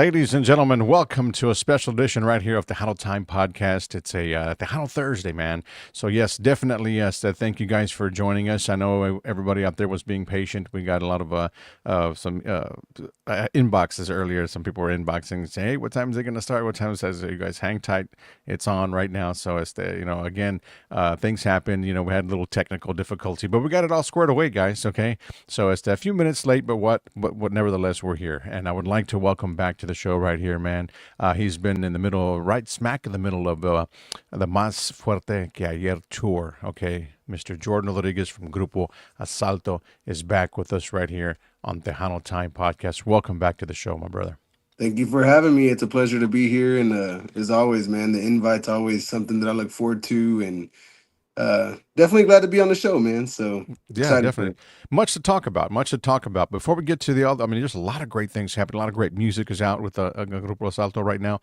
Ladies and gentlemen, welcome to a special edition right here of the Tejano Time podcast. It's a Tejano Thursday, man. So yes, definitely yes. Thank you guys for joining us. I know everybody out there was being patient. We got a lot of some inboxes earlier. Some people were inboxing saying, "Hey, what time is it going to start? What time says you guys hang tight? It's on right now." So it's again, things happen. We had a little technical difficulty, but we got it all squared away, guys. Okay, so it's a few minutes late, but what nevertheless we're here, and I would like to welcome back to the show right here, man. He's been in the middle, right smack in the middle of the Más Fuerte que Ayer tour. Okay, Mr. Jordan Rodriguez from Grupo Asalto is back with us right here on the Tejano Time podcast. Welcome back to the show, my brother. Thank you for having me. It's a pleasure to be here. And as always, man, the invite's always something that I look forward to. And definitely glad to be on the show, man. So Yeah, excited for definitely. it. Much to talk about. Much to talk about. Before we get to the other, I mean, there's a lot of great things happening. A lot of great music is out with Grupo Salto right now.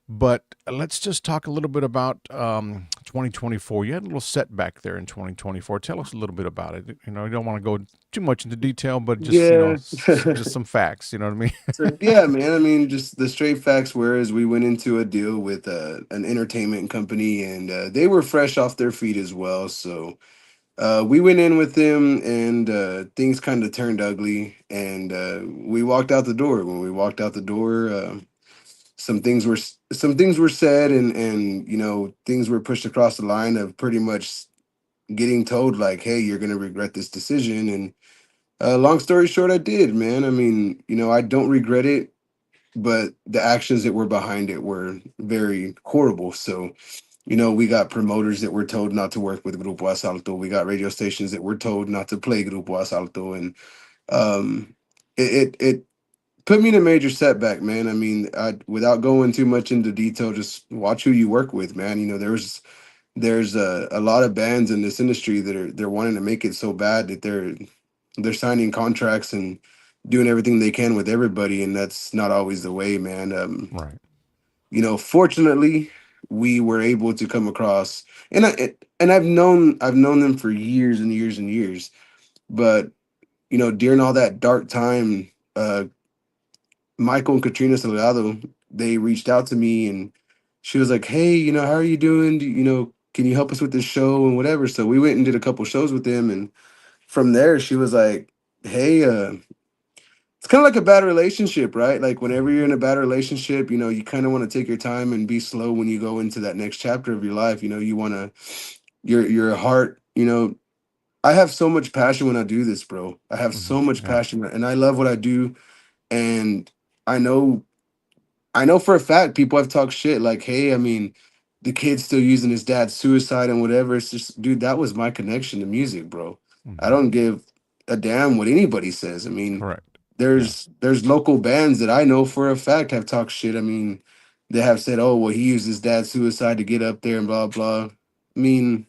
But let's just talk a little bit about 2024. You had a little setback there in 2024. Tell us a little bit about it. You don't want to go too much into detail, but just Yeah. just some facts. You know what I mean? So yeah, man. I mean, just the straight facts were is we went into a deal with an entertainment company, and they were fresh off their feet as well. So we went in with them, and things kind of turned ugly, and we walked out the door. When we walked out the door, some things were said, and things were pushed across the line of pretty much getting told like, hey, you're gonna regret this decision. And long story short, I did, man. I mean, I don't regret it, but the actions that were behind it were very horrible. So we got promoters that were told not to work with Grupo Asalto. We got radio stations that were told not to play Grupo Asalto. And um it put me in a major setback, man. I mean, without going too much into detail, just watch who you work with, man. There's a lot of bands in this industry that they're wanting to make it so bad that they're signing contracts and doing everything they can with everybody, and that's not always the way, man. Right. Fortunately, we were able to come across, and I've known them for years and years and years, but during all that dark time, Michael and Katrina Salgado, they reached out to me, and she was like, "Hey, how are you doing? Can you help us with this show and whatever?" So we went and did a couple shows with them, and from there, she was like, "Hey, it's kind of like a bad relationship, right? Like whenever you're in a bad relationship, you kind of want to take your time and be slow when you go into that next chapter of your life. You want to your heart. I have so much passion when I do this, bro. I have Hmm. so much Yeah. passion, and I love what I do, and I know I know for a fact people have talked shit like, hey, I mean, the kid's still using his dad's suicide and whatever. It's just, dude, that was my connection to music, bro. I Hmm. don't give a damn what anybody says. I mean, Correct. Yeah. there's local bands that I know for a fact have talked shit. I mean, they have said, oh, well, he used his dad's suicide to get up there and blah blah. I mean,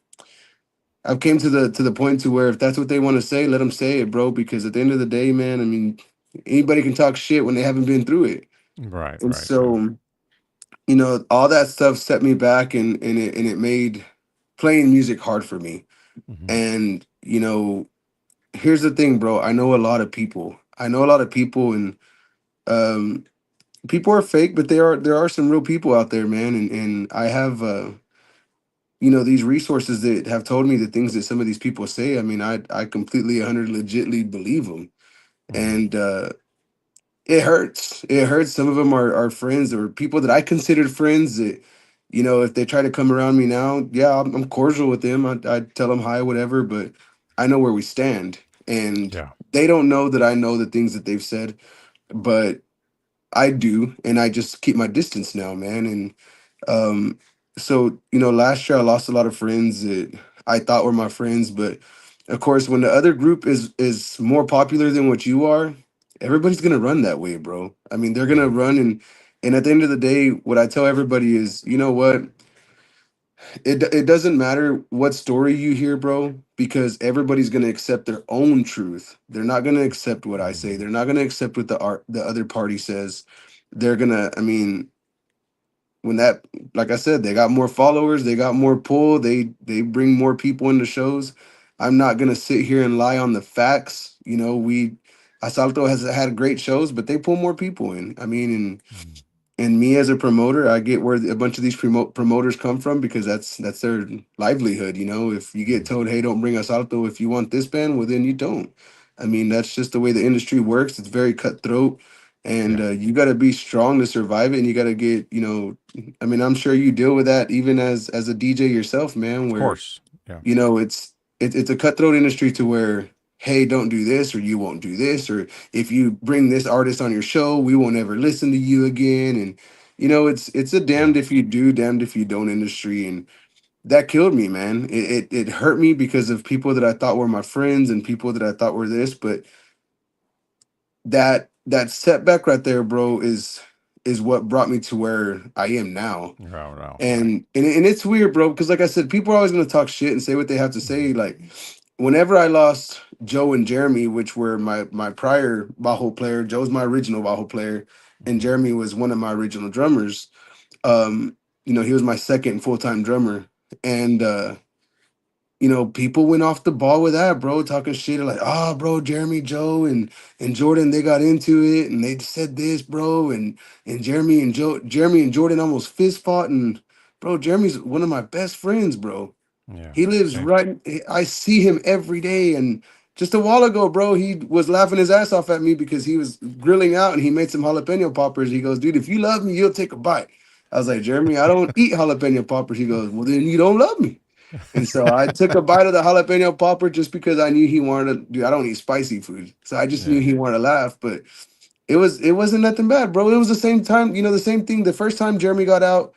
I've came to the point to where if that's what they want to say, let them say it, bro. Because at the end of the day, man, I mean, anybody can talk shit when they haven't been through it. Right. And Right. Yeah. so all that stuff set me back, and it made playing music hard for me. Hmm. And here's the thing, bro. I know a lot of people. I know a lot of people, and um people are fake, but there are some real people out there, man. And I have these resources that have told me the things that some of these people say. I mean, I completely 100 legitly believe them. Hmm. And it hurts. It hurts. Some of them are friends or people that I considered friends that, if they try to come around me now, yeah, I'm cordial with them. I tell them hi, whatever, but I know where we stand. And Yeah. they don't know that I know the things that they've said, but I do. And I just keep my distance now, man. And um, so, last year I lost a lot of friends that I thought were my friends, but of course, when the other group is more popular than what you are, everybody's gonna run that way, bro. I mean, they're gonna Right. run, and at the end of the day, what I tell everybody is, you know what? It doesn't matter what story you hear, bro, because everybody's gonna accept their own truth. They're not gonna accept what I say. Hmm. They're not gonna accept what the other party says. They're gonna, I mean, when that, like I said, they got more followers, they got more pull, they bring more people into shows. I'm not gonna sit here and lie on the facts. We Asalto has had great shows, but they pull more people in. I mean, Mhm. and me as a promoter, I get where a bunch of these promoters come from because that's their livelihood. You know, if you get Mhm. told, "Hey, don't bring Asalto if you want this band," well, then you don't. I mean, that's just the way the industry works. It's very cutthroat, and Yeah, you got to be strong to survive it. And you got to get, you know, I mean, I'm sure you deal with that even as a DJ yourself, man. of Where course. Yeah. you know it's a cutthroat industry to where, hey, don't do this or you won't do this, or if you bring this artist on your show we won't ever listen to you again. And you know it's a Yeah. damned if you do, damned if you don't industry. And that killed me, man. It hurt me because of people that I thought were my friends and people that I thought were this. But that setback right there, bro, is what brought me to where I am now. No, no, right. And it's weird, bro, because like I said, people are always gonna talk shit and say what they have to say. Mhm. Like whenever I lost Joe and Jeremy, which were my prior Bajo player, Joe's my original Bajo player, and Mhm. Jeremy was one of my original drummers. Um, you know, he was my second full-time drummer. And you know, people went off the ball with that, bro, talking shit like, oh, bro, Jeremy, Joe, and Jordan, they got into it, and they said this, bro, and Jeremy and Jordan almost fist fought, and bro, Jeremy's one of my best friends, bro. Yeah. He lives Same. right. I see him every day, and just a while ago, bro, he was laughing his ass off at me because he was grilling out and he made some jalapeno poppers. He goes, dude, if you love me, you'll take a bite. I was like, Jeremy, I don't eat jalapeno poppers. He goes, well, then you don't love me. And so I took a bite of the jalapeno popper just because I knew he wanted to do. I don't eat spicy food, so I just knew Yeah. he wanted to laugh. But it wasn't nothing bad, bro. It was the same time, you know, the same thing. The first time Jeremy got out,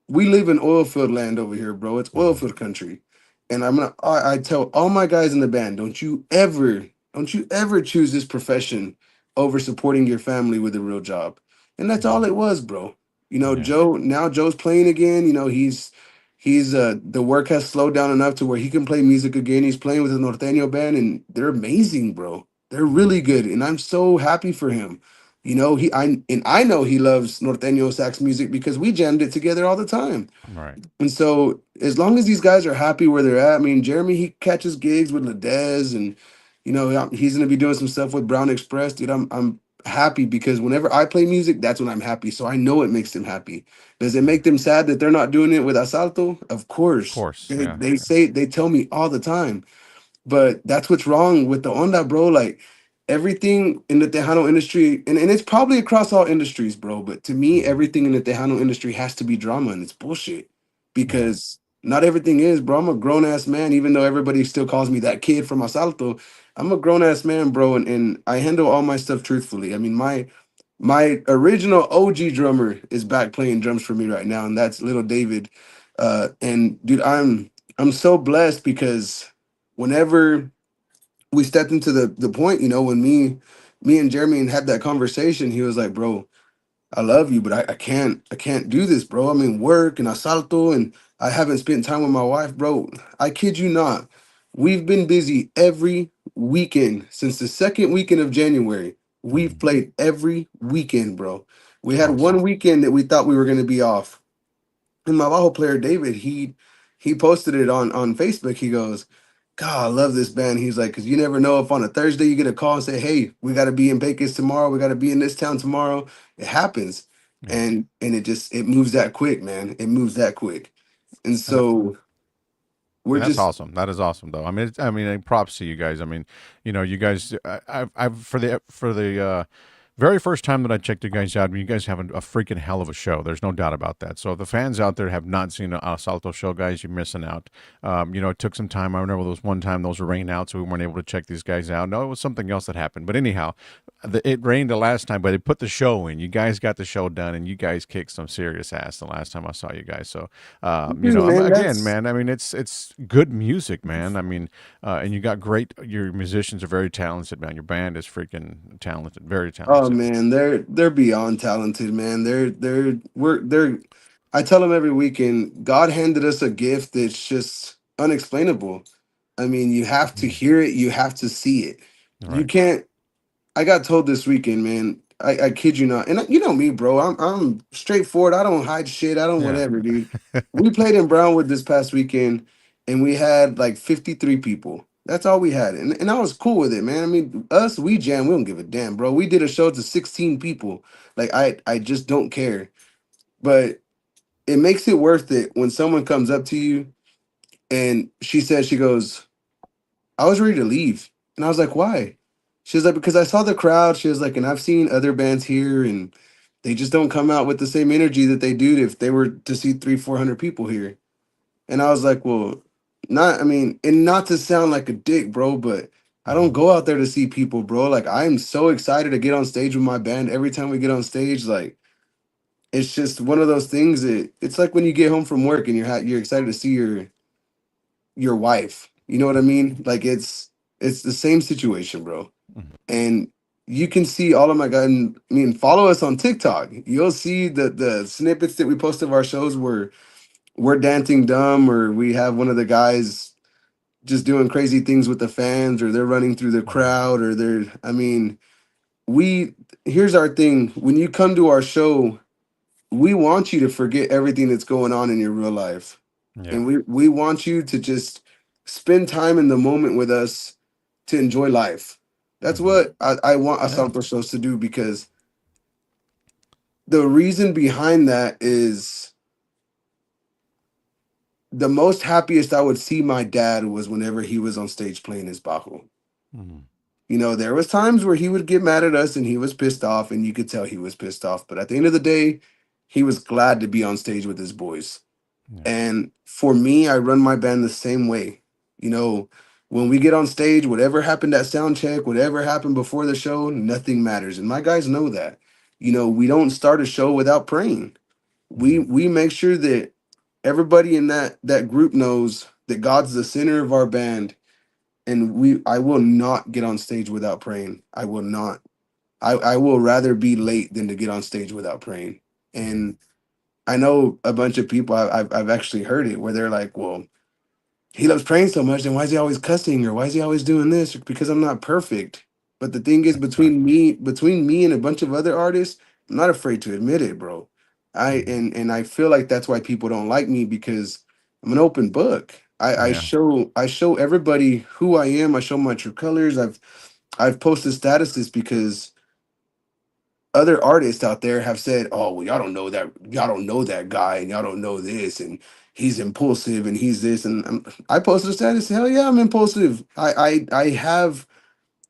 we live in oil field land over here, bro. It's oil Mhm. field country. And I tell all my guys in the band, don't you ever choose this profession over supporting your family with a real job. And that's all Mhm. it was, bro. You know, Yeah. Joe's playing again. You know, he's the work has slowed down enough to where he can play music again. He's playing with the Norteño band and they're amazing, bro. They're really Mhm. good. And I'm so happy for him. You know, I know he loves Norteño sax music because we jammed it together all the time. Right. And so as long as these guys are happy where they're at, I mean, Jeremy, he catches gigs with Ladez and you know, he's gonna be doing some stuff with Brown Express. Dude, I'm happy because whenever I play music, that's when I'm happy. So I know it makes them happy. Does it Yeah. make them sad that they're not doing it with Asalto? Of Of course. course. They, Yeah. they Yeah. say they tell me all the time. But that's what's wrong with the onda, bro. Like everything in the Tejano industry, and it's probably across all industries, bro. But to me, Mhm. everything in the Tejano industry has to be drama, and it's bullshit Yeah. because not everything is, bro. I'm a grown ass man, even though everybody still calls me that kid from Asalto. I'm a grown ass man, bro, and I handle all my stuff truthfully. I mean, my original OG drummer is back playing drums for me right now, and that's little David. And dude, I'm so blessed because whenever we stepped into the point, you know, when me and Jeremy had that conversation, he was like, bro, I love you, but I can't do this, bro. I mean, work and asalto, and I haven't spent time with my wife, bro. I kid you not. We've been busy every weekend since the second weekend of January. We've Mhm. played every weekend, bro. We had Awesome. one weekend that we thought we were going to be off. And my Bajo player David, he posted it on Facebook. He goes, God, I love this band. He's like, because you never know if on a Thursday you get a call and say, hey, we got to be in Pecos tomorrow. We got to be in this town tomorrow. It happens. Yeah. And it moves that quick, man. It moves that quick. And And so we're And that's just, awesome. That is awesome, though. I mean, props to you guys. I mean, you guys. I've for the very first time that I checked you guys out, you guys have a freaking hell of a show. There's no doubt about that. So if the fans out there have not seen a Salto show, guys, you're missing out. It took some time. I remember there was one time those were rained out, so we weren't able to check these guys out. No, it was something else that happened. But anyhow, it rained the last time, but they put the show in. You guys got the show done, and you guys kicked some serious ass the last time I saw you guys. So dude, man, again, that's, man. I mean, it's good music, man. I mean, and you got great. Your musicians are very talented, man. Your band is freaking talented, very oh talented. man, they're beyond talented, man. They're I tell them every weekend, God handed us a gift that's just unexplainable. I mean, you have to Mm. hear it, you have to see it. You Right. can't. I got told this weekend, man. I kid you not, and you know me, bro. I'm straightforward. I don't hide shit. I don't Yeah. whatever, dude. We played in Brownwood this past weekend, and we had like 53 people. That's all we had. And I was cool with it, man. I mean, us, we jam, we don't give a damn, bro. We did a show to 16 people. Like I just don't care. But it makes it worth it when someone comes up to you and she goes, I was ready to leave. And I was like, why? She was like, because I saw the crowd. She was like, and I've seen other bands here and they just don't come out with the same energy that they do if they were to see 300-400 people here. And I was like, well, not, I mean, and not to sound like a dick, bro, but I don't Hmm. go out there to see people, bro. Like, I'm so excited to get on stage with my band. Every time we get on stage, like, it's just one of those things that it's like when you get home from work and you're excited to see your wife. You know what I mean? Like, it's the same situation, bro. Hmm. And you can see all of my guys. I mean, follow us on TikTok. You'll see the snippets that we post of our shows where we're dancing dumb, or we have one of the guys just doing crazy things with the fans, or they're running through the Hmm. crowd, or they're, I mean, we, here's our thing. When you come to our show, we want you to forget everything that's going on in your real life. Yeah. And we want you to just spend time in the moment with us to enjoy life. That's Hmm. what I want Yeah. Asalto shows to do, because the reason behind that is the most happiest I would see my dad was whenever he was on stage playing his bajo. Hmm. You know, there was times where he would get mad at us and he was pissed off, and you could tell he was pissed off. But at the end of the day, he was glad to be on stage with his boys. Yeah. And for me, I run my band the same way. You know, when we get on stage, whatever happened at sound check, whatever happened before the show, nothing matters. And my guys know that. You know, we don't start a show without praying. We Hmm. we make sure that everybody in that group knows that God's the center of our band, and we I will not get on stage without praying. I will not. I will rather be late than to get on stage without praying. Hmm. And I know a bunch of people, I've actually heard it where they're like, well, he loves praying so much, then why is he always cussing, or why is he always doing this? Because I'm not perfect. But the thing is, Exactly. between me and a bunch of other artists, I'm not afraid to admit it, bro. I Hmm. and I feel like that's why people don't like me, because I'm an open book. Yeah. I show everybody who I am. I show my true colors. I've posted statuses because other artists out there have said, "Oh, well, y'all don't know that guy, and y'all don't know this, and he's impulsive, and he's this." And I posted a status. Hell yeah, I'm impulsive. I have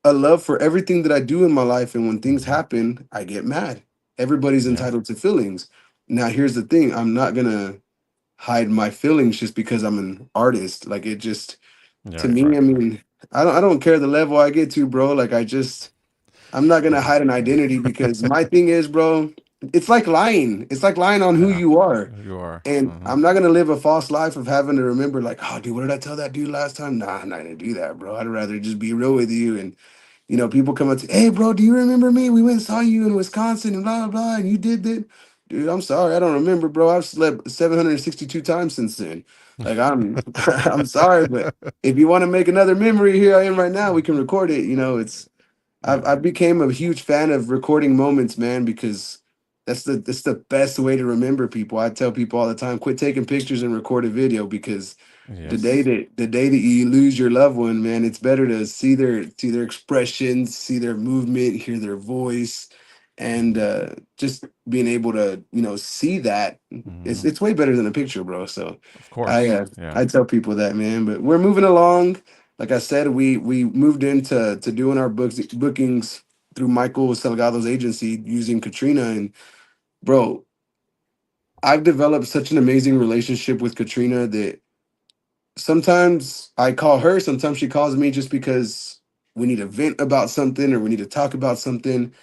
a love for everything that I do in my life, and when things Hmm. happen, I get mad. Everybody's Yeah. entitled to feelings. Now, here's the thing: I'm not gonna hide my feelings just because I'm an artist. Like, it just, to Yeah. me, Right. I mean, I don't care the level I get to, bro. Like, I'm not gonna Yeah. hide an identity, because my thing is, bro, it's like lying. It's like lying on who Yeah. you are. You are. And Hmm. I'm not gonna live a false life of having to remember, like, oh, dude, what did I tell that dude last time? Nah, I'm not gonna do that, bro. I'd rather just be real with you. And people come up to, hey, bro, do you remember me? We went and saw you in Wisconsin and blah blah blah, and you did that. Dude, I'm sorry, I don't remember, bro. I've slept 762 times since then. Like, I'm I'm sorry, but if you want to make another memory, here I am right now. We can record it. It's Yeah. I became a huge fan of recording moments, man, because that's the best way to remember people. I tell people all the time, quit taking pictures and record a video, because Yes. the day that you lose your loved one, man, it's better to see their expressions, see their movement, hear their voice, and Hmm. just being able to see that, Hmm. it's way better than a picture, bro. So Of I course. Yeah. I tell people that, man. But we're moving along. Like I said, we moved into to doing our bookings through Michael Salgado's agency using Katrina. And bro, I've developed such an amazing relationship with Katrina that sometimes I call her, sometimes she calls me, just because we need to vent about something or we need to talk about something.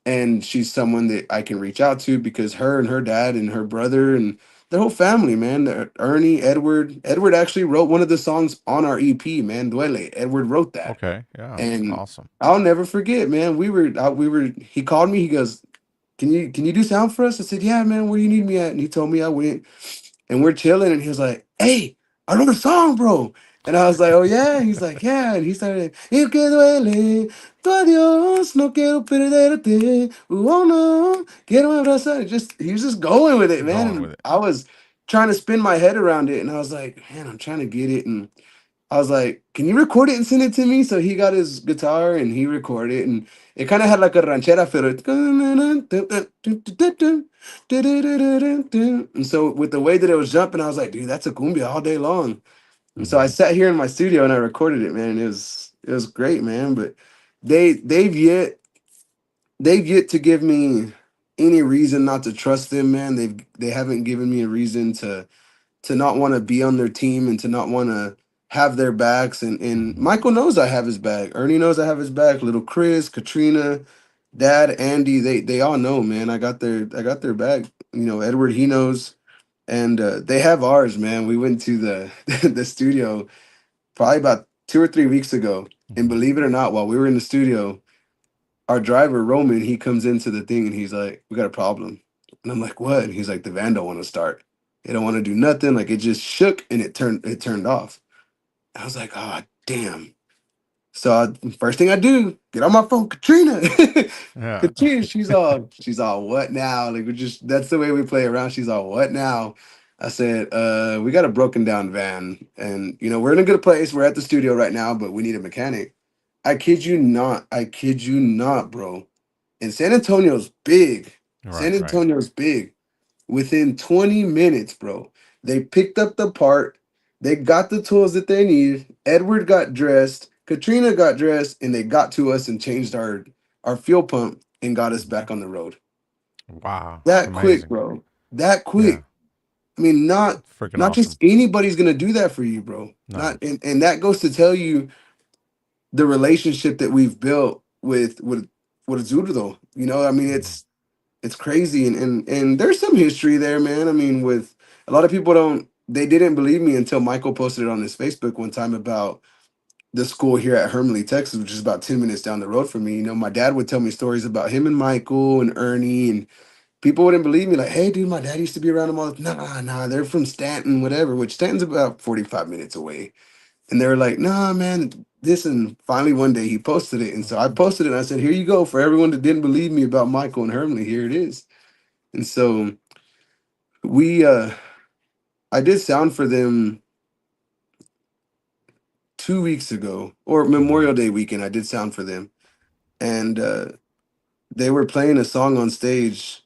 And she's someone that I can reach out to, because her and her dad and her brother and their whole family, man. Ernie, Edward actually wrote one of the songs on our EP, man. Duele. Edward wrote that. Okay. Yeah. And Awesome. I'll never forget, man. We were. He called me. He goes, can you do sound for us?" I said, "Yeah, man. Where do you need me at?" And he told me. I went, and we're chilling, and he was like, "Hey, I wrote a song, bro." And I was like, "Oh yeah." He's like, "Yeah." And he started, "Y que duele tu adiós, no quiero perderte. Oh no, quiero abrazar." Just he was just going with it, man. Going And with it. I was trying to spin my head around it, and I was like, "Man, I'm trying to get it." And I was like, "Can you record it and send it to me?" So he got his guitar and he recorded it, and it kind of had like a ranchera feel. And so with the way that it was jumping, I was like, "Dude, that's a cumbia all day long." And so I Hmm. sat here in my studio and I recorded it, man. It was great, man. But they they've yet they've yet to give me any reason not to trust them, man. They haven't given me a reason to not want to be on their team and to not want to have their backs. And Hmm. Michael knows I have his back. Ernie knows I have his back. Little Chris, Katrina, Dad, Andy, they all know, man. I got their back. Edward, he knows, and they have ours, man. We went to the the studio probably about 2 or 3 weeks ago, and Hmm. believe it or not, while we were in the studio, our driver Roman, he comes into the thing and he's like, "We got a problem," and I'm like, "What?" And he's like, "The van don't want to start. It don't want to do nothing. Like it just shook and it turned off." I was like, "Oh damn." So first thing I do, get on my phone, Katrina. Yeah. Katrina, she's all what now? Like we just that's the way we play around. She's all what now? I said, we got a broken down van, and we're in a good place. We're at the studio right now, but we need a mechanic. I kid you not. I kid you not, bro. And San Antonio's big. San Right. Right. Antonio's big. Within 20 minutes, bro, they picked up the part. They got the tools that they needed. Edward got dressed. Katrina got dressed, and they got to us and changed our fuel pump and got us back Hmm. on the road. Wow. It's That quick, amazing. bro. That Yeah. quick. I mean, not Freaking not just awesome. anybody's gonna do that for you, bro. No. Not and that goes to tell you the relationship that we've built with Zurdo. I mean, Hmm. it's crazy, and there's some history there, man. I mean, with a lot of people don't they didn't believe me until Michael posted it on his Facebook one time about the school here at Hermley, Texas, which is about 10 minutes down the road from me. My dad would tell me stories about him and Michael and Ernie, and people wouldn't believe me, like, "Hey, dude, my dad used to be around them all." Nah, they're from Stanton, whatever, which Stanton's about 45 minutes away. And they were like, "Nah, man, this." And finally one day he posted it. And so I posted it and I said, "Here you go. For everyone that didn't believe me about Michael and Hermley, here it is." And so we I did sound for them 2 weeks ago, or Hmm. Memorial Day weekend. I did sound for them. And they were playing a song on stage,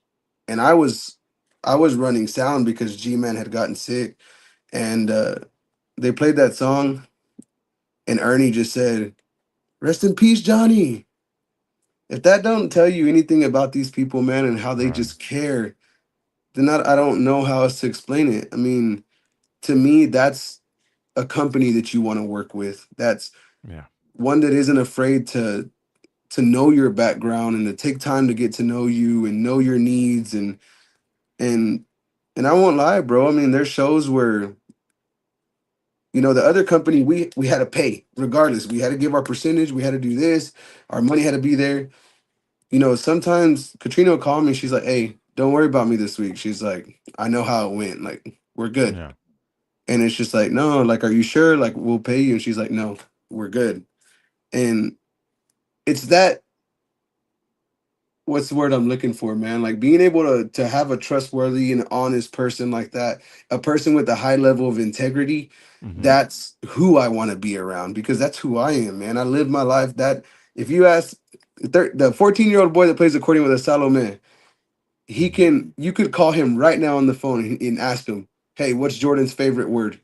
and I was running sound because G Man had gotten sick. And they played that song, and Ernie just said, "Rest in peace, Johnny." If that don't tell you anything about these people, man, and how they Right. just care, then I don't know how else to explain it. I mean, to me, that's a company that you want to work with. That's Yeah. one that isn't afraid to know your background and to take time to get to know you and know your needs. And and I won't lie, bro. I mean, there's shows where the other company, we had to pay regardless. We had to give our percentage. We had to do this. Our money had to be there. Sometimes Katrina will call me. She's like, "Hey, don't worry about me this week." She's like, "I know how it went. Like, we're good." Yeah. And it's just like, "No, like, are you sure? Like, we'll pay you." And she's like, "No, we're good." And it's that, what's the word I'm looking for, man? Like being able to have a trustworthy and honest person like that, a person with a high level of integrity. Hmm. That's who I want to be around because that's who I am, man. I live my life that if you ask the 14-year-old boy that plays accordion with a Salome, Hmm. you could call him right now on the phone and ask him, "Hey, what's Jordan's favorite word?"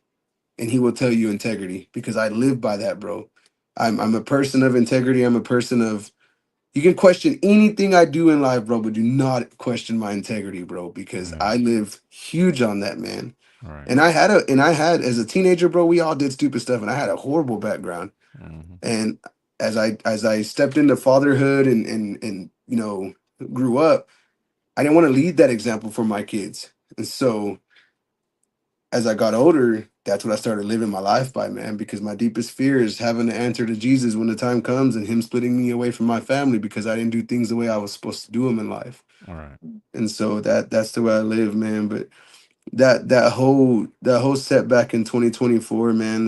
And he will tell you integrity because I live by that, bro. I'm a person of integrity. I'm a person of, you can question anything I do in life, bro, but do not question my integrity, bro, because Yeah. I live huge on that, man. Right. And I had as a teenager, bro, we all did stupid stuff, and I had a horrible background. Hmm. And as I stepped into fatherhood and grew up, I didn't want to lead that example for my kids. And so as I got older, that's what I started living my life by, man, because my deepest fear is having to answer to Jesus when the time comes and him splitting me away from my family because I didn't do things the way I was supposed to do them in life. All right. And so that's the way I live, man. But that whole setback in 2024, man,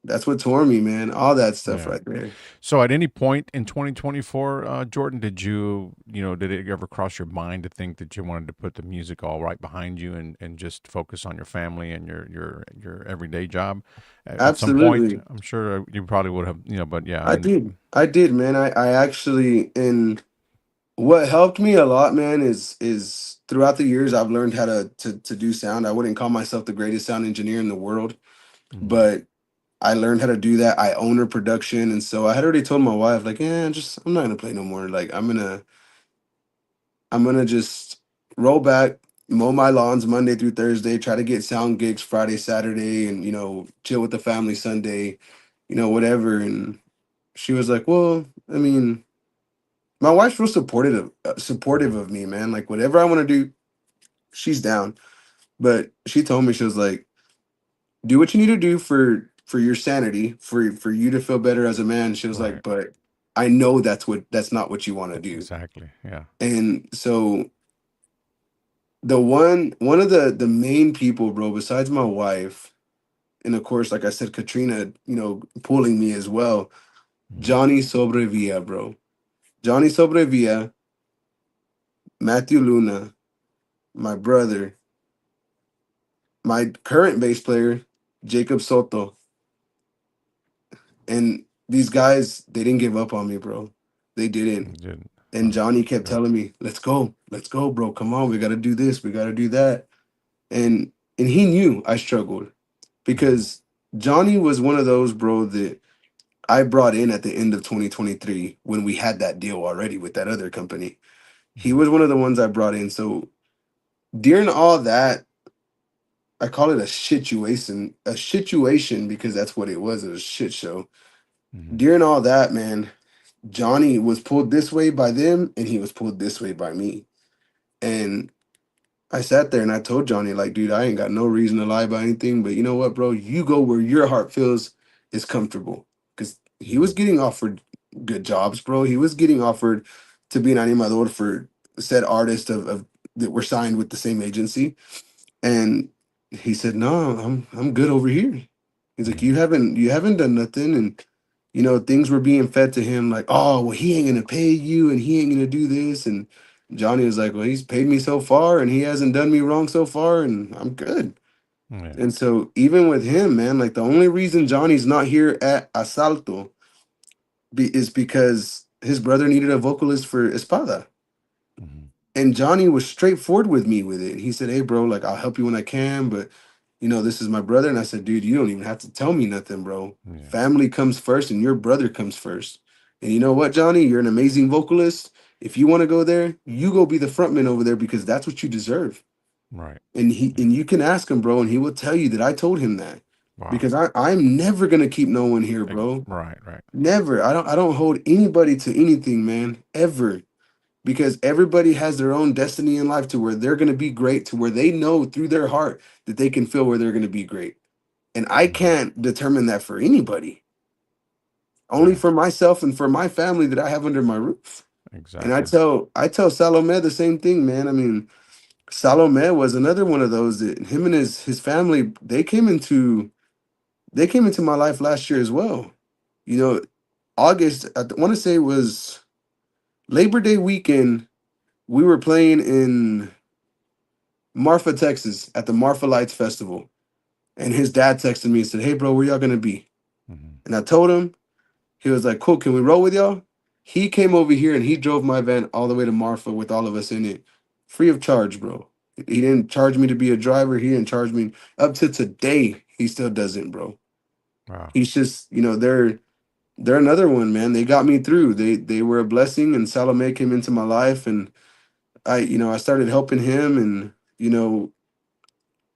That's what tore me, man. All that stuff Yeah. right there. So at any point in 2024, Jordan, did it ever cross your mind to think that you wanted to put the music all right behind you and just focus on your family and your everyday job? At some point, Absolutely. I'm sure you probably would have, but yeah, I did. I did, man. I actually, and what helped me a lot, man, is throughout the years I've learned how to do sound. I wouldn't call myself the greatest sound engineer in the world, mhm, but I learned how to do that. I own a production, and so I had already told my wife, like, yeah, just I'm not gonna play no more. Like, I'm gonna just roll back, mow my lawns Monday through Thursday, try to get sound gigs Friday, Saturday, and chill with the family Sunday, whatever. And she was like, well, I mean, my wife's real supportive mhm, of me, man. Like whatever I want to do, she's down. But she told me, she was like, do what you need to do for your sanity, for you to feel better as a man. She was like, right, but I know that's not what you want to do. exactly, yeah, And so the one of the main people, bro, besides my wife, and of course, like I said, Katrina, pulling me as well. mhm, Johnny Sobrevilla, bro. Johnny Sobrevilla, Matthew Luna, my brother, my current bass player, Jacob Soto. And these guys, they didn't give up on me, bro. They didn't. you did, And Johnny that's kept good, telling me, let's go, bro. Come on, we gotta do this, we gotta do that. And he knew I struggled mhm, because Johnny was one of those, bro, that I brought in at the end of 2023 when we had that deal already with that other company. He mhm, was one of the ones I brought in. So during all that, I call it a situation because that's what it was. It was a shit show. mhm, During all that, man, Johnny was pulled this way by them and he was pulled this way by me. And I sat there and I told Johnny, like, dude, I ain't got no reason to lie about anything, but you know what, bro? You go where your heart feels is comfortable. Because he was mhm, getting offered good jobs, bro. He was getting offered to be an animador for said artist of that were signed with the same agency. And he said, no, I'm good over here. He's like, mhm, you haven't done nothing. And things were being fed to him like, oh, well, he ain't gonna pay you and he ain't gonna do this. And Johnny was like, well, he's paid me so far and he hasn't done me wrong so far, and I'm good. yeah, And so even with him, man, like the only reason Johnny's not here at Asalto is because his brother needed a vocalist for Espada. mhm, And Johnny was straightforward with me with it. He said, hey, bro, like I'll help you when I can, but this is my brother. And I said, dude, you don't even have to tell me nothing, bro. yeah, Family comes first and your brother comes first. And you know what, Johnny? You're an amazing vocalist. If you want to go there, you go be the frontman over there because that's what you deserve. right, And you can ask him, bro, and he will tell you that I told him that. wow, Because I'm never gonna keep no one here, bro. right, right, Never. I don't hold anybody to anything, man. Ever, because everybody has their own destiny in life to where they're going to be great, to where they know through their heart that they can feel where they're going to be great. And I mhm, can't determine that for anybody, only yeah, for myself and for my family that I have under my roof. And I exactly, tell I tell Salome the same thing, man. I mean, Salome was another one of those that him and his family, they came into my life last year as well. You know, August, I want to say it was Labor Day weekend. We were playing in Marfa, Texas, at the Marfa Lights Festival. And his dad texted me and said, hey, bro, where y'all gonna be? mhm, And I told him, he was like, cool, can we roll with y'all? He came over here and he drove my van all the way to Marfa with all of us in it, free of charge, bro. He didn't charge me to be a driver. He didn't charge me up to today. He still doesn't, bro. wow, He's just, they're another one, man. They got me through. They were a blessing, and Salome came into my life, and I started helping him, and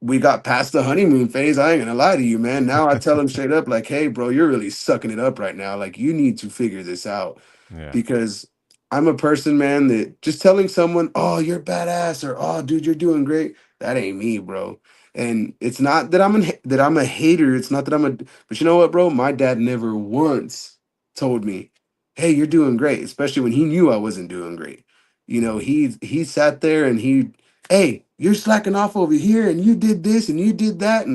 we got past the honeymoon phase. I ain't gonna lie to you, man. Now I tell him straight up, like, hey, bro, you're really sucking it up right now. Like, you need to figure this out yeah, because I'm a person, man, that just telling someone, oh, you're badass or oh, dude, you're doing great. That ain't me, bro. And it's not that I'm a hater. It's not that but you know what, bro? My dad never once told me, hey, you're doing great, especially when he knew I wasn't doing great. mhm, He sat there and hey, you're slacking off over here and you did this and you did that,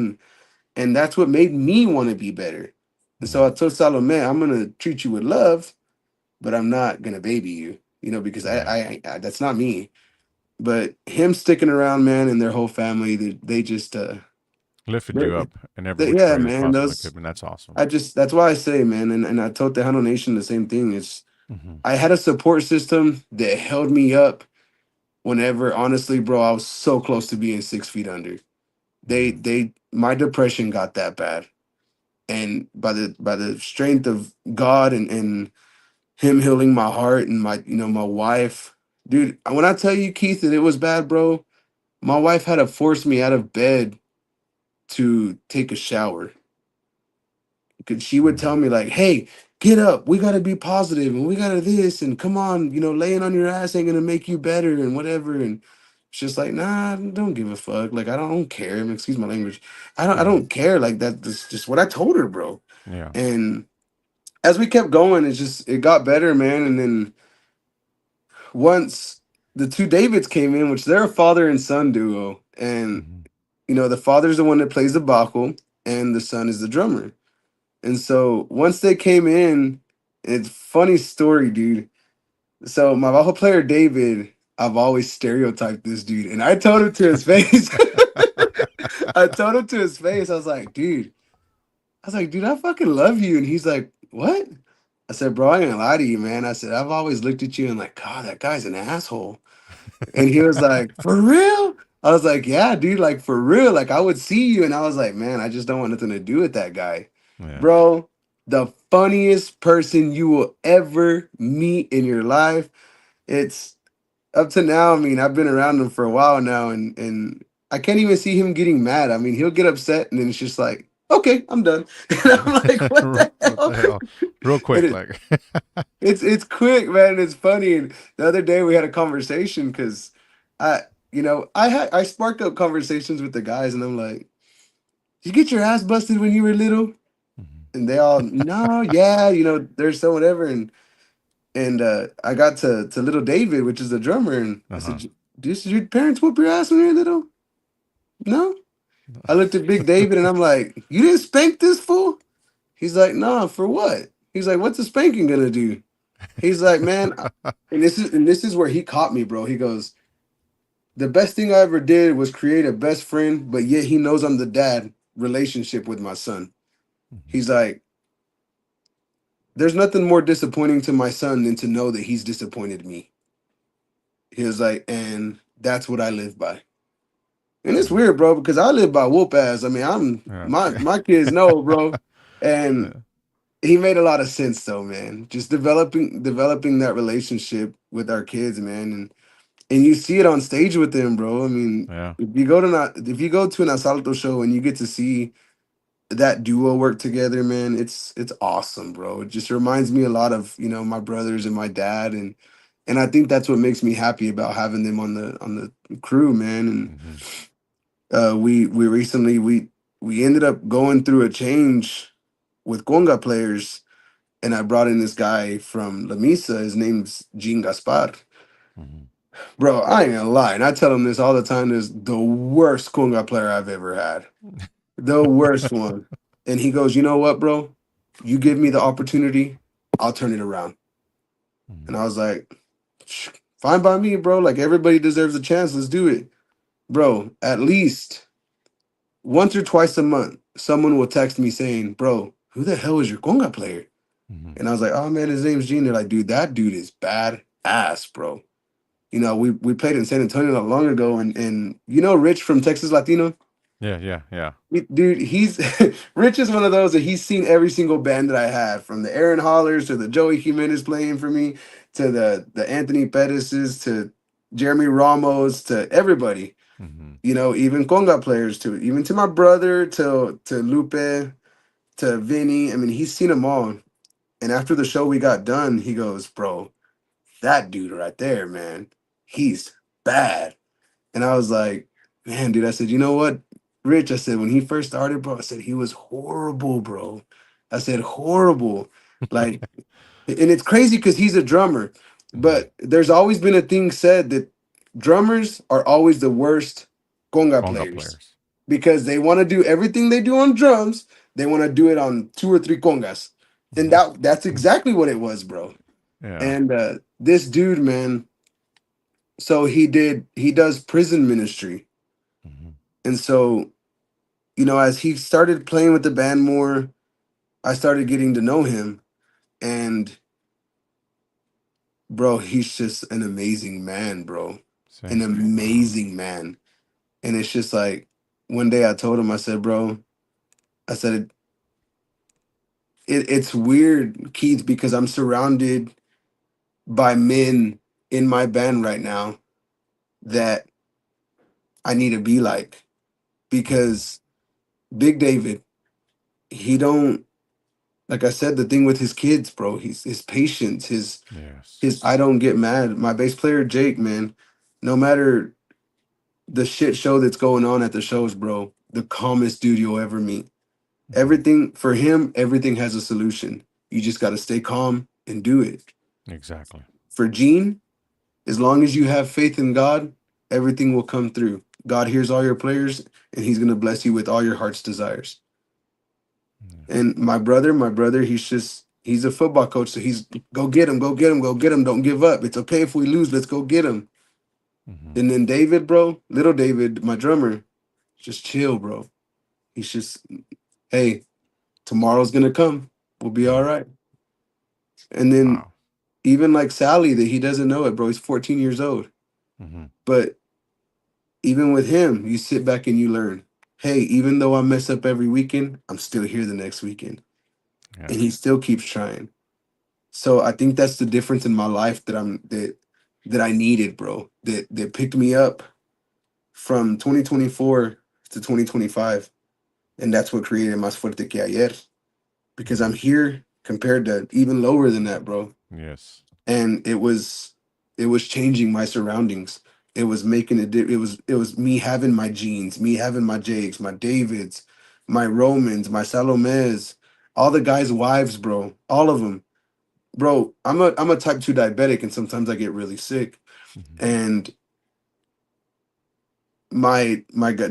and that's what made me want to be better. And so Mhm. I told Salome, I'm gonna treat you with love, but I'm not gonna baby you, because Yeah. that's not me. But him sticking around, man, and their whole family, they just Lifted you they, up in every which yeah, way they man, possibly those could, and that's awesome. I just that's why I say, man, and I told Tejano Nation the same thing. It's Mhm. I had a support system that held me up whenever, honestly, bro, I was so close to being 6 feet under. Mhm. My depression got that bad, and by the strength of God and him healing my heart and my wife, dude. When I tell you, Keith, that it was bad, bro, my wife had to force me out of bed to take a shower because she would tell Mhm. me like, "Hey, get up. We gotta be positive, and we gotta this, and come on, laying on your ass ain't gonna make you better, and whatever." And it's just like, nah, I don't give a fuck. Like, I don't care. Excuse my language. I Mhm. don't care. Like that. That's just what I told her, bro. Yeah. And as we kept going, it got better, man. And then once the two Davids came in, which they're a father and son duo, and Mhm. the father's the one that plays the bajo, and the son is the drummer. And so once they came in, it's funny story, dude. So my bajo player David, I've always stereotyped this dude, and I told him to his face. I told him to his face. I was like, dude, I fucking love you. And he's like, what? I said, bro, I ain't gonna lie to you, man. I said, I've always looked at you and like, God, that guy's an asshole. And he was like, for real? I was like, yeah, dude, like for real. Like I would see you, and I was like, man, I just don't want nothing to do with that guy. Yeah. Bro, the funniest person you will ever meet in your life. It's up to now. I mean, I've been around him for a while now, and I can't even see him getting mad. I mean, he'll get upset, and then it's just like, okay, I'm done. And I'm like, what the What hell? the hell? Real And quick, like. it's quick, man. It's funny. And the other day we had a conversation because I, I spark up conversations with the guys, and I'm like, "Did you get your ass busted when you were little?" Mhm. And they all, no, yeah, there's so whatever. And I got to little David, which is the drummer, and I said, Uh-huh. Did your parents whoop your ass when you were little?" No. I looked at Big David, and I'm like, "You didn't spank this fool?" He's like, "No, for what?" He's like, "What's the spanking gonna do?" He's like, "Man," and this is where he caught me, bro. He goes, "The best thing I ever did was create a best friend, but yet he knows I'm the dad relationship with my son." Mhm. He's like, "There's nothing more disappointing to my son than to know that he's disappointed me." He was like, "And that's what I live by." And it's Mhm. weird, bro, because I live by whoop ass. I mean, I'm Yeah. my kids know, bro. And Yeah. he made a lot of sense though, man. Just developing that relationship with our kids, man. And you see it on stage with them, bro. I mean, Yeah. if you go to an Asalto show and you get to see that duo work together, man, it's awesome, bro. It just reminds me a lot of, my brothers and my dad, and I think that's what makes me happy about having them on the crew, man. And Mhm. we recently we ended up going through a change with conga players, and I brought in this guy from La Misa. His name's Jean Gaspar. Mhm. Bro, I ain't gonna lie, and I tell him this all the time. Is the worst conga player I've ever had, the worst one. And he goes, "You know what, bro? You give me the opportunity, I'll turn it around." And Mhm. I was like, Fine by me, bro. Like everybody deserves a chance. Let's do it, bro. At least once or twice a month, someone will text me saying, "Bro, who the hell is your conga player?" Mhm. And I was like, "Oh man, his name's Gene." They're like, "Dude, that dude is bad ass, bro." We played in San Antonio not long ago, and Rich from Texas Latino. Yeah. Yeah. Yeah. Dude, he's Rich is one of those that he's seen every single band that I have, from the Aaron Hollers to the Joey Jimenez playing for me, to the Anthony Pettis's, to Jeremy Ramos, to everybody. Mhm. Even conga players, to even to my brother, to Lupe, to Vinny. I mean, he's seen them all. And after the show we got done, he goes, "Bro, that dude right there, man, he's bad." And I was like, "Man, dude," I said, "You know what, Rich?" I said, "When he first started, bro, I said he was horrible, bro." I said horrible. Like, and it's crazy because he's a drummer, Mhm. but there's always been a thing said that drummers are always the worst conga Conga players players. because they want to do everything they do on drums, They want to do it on two or three congas. And Hmm. that's exactly what it was, bro. Yeah. And this dude, man, so he does prison ministry. Hmm. And so, as he started playing with the band more, I started getting to know him. And bro, he's just an amazing man, bro. An See. amazing man. And it's just like one day I told him, I said, bro, I said it's weird, Keith, because I'm surrounded by men in my band right now that I need to be like. Hmm. Because Big David, he don't, like I said, the thing with his kids, bro, he's his patience, Yes. his I don't get mad. My bass player Jake, man, no matter the shit show that's going on at the shows, bro, the calmest dude you'll ever meet. Hmm. Everything for him, everything has a solution. You just got to stay calm and do it. Exactly. For Gene, as long as you have faith in God, everything will come through. God hears all your prayers and he's going to bless you with all your heart's desires. Yeah. And my brother, he's a football coach, so he's go get him, go get him, go get him. Don't give up. It's okay if we lose. Let's go get him. Hmm. And then David, bro, little David, my drummer, just chill, bro. He's just, hey, tomorrow's gonna come. We'll be all Yeah. right. And then Wow. even like Sally, that he doesn't know it, bro. He's 14 years old. Hmm. But even with him, you sit back and you learn. Hey, even though I mess up every weekend, I'm still here the next weekend. Yeah. And he still keeps trying. So I think that's the difference in my life that I needed, bro. That picked me up from 2024 to 2025. And that's what created Más Fuerte Que Ayer. Because I'm Hmm. here compared to even lower than that, bro. Yes. And it was changing my surroundings. It was making it was me having my jeans, me having my Jakes, my Davids, my Romans, my Salomes, all the guys' wives, bro. All of them. Bro, I'm a type 2 diabetic and sometimes I get really sick. Hmm. And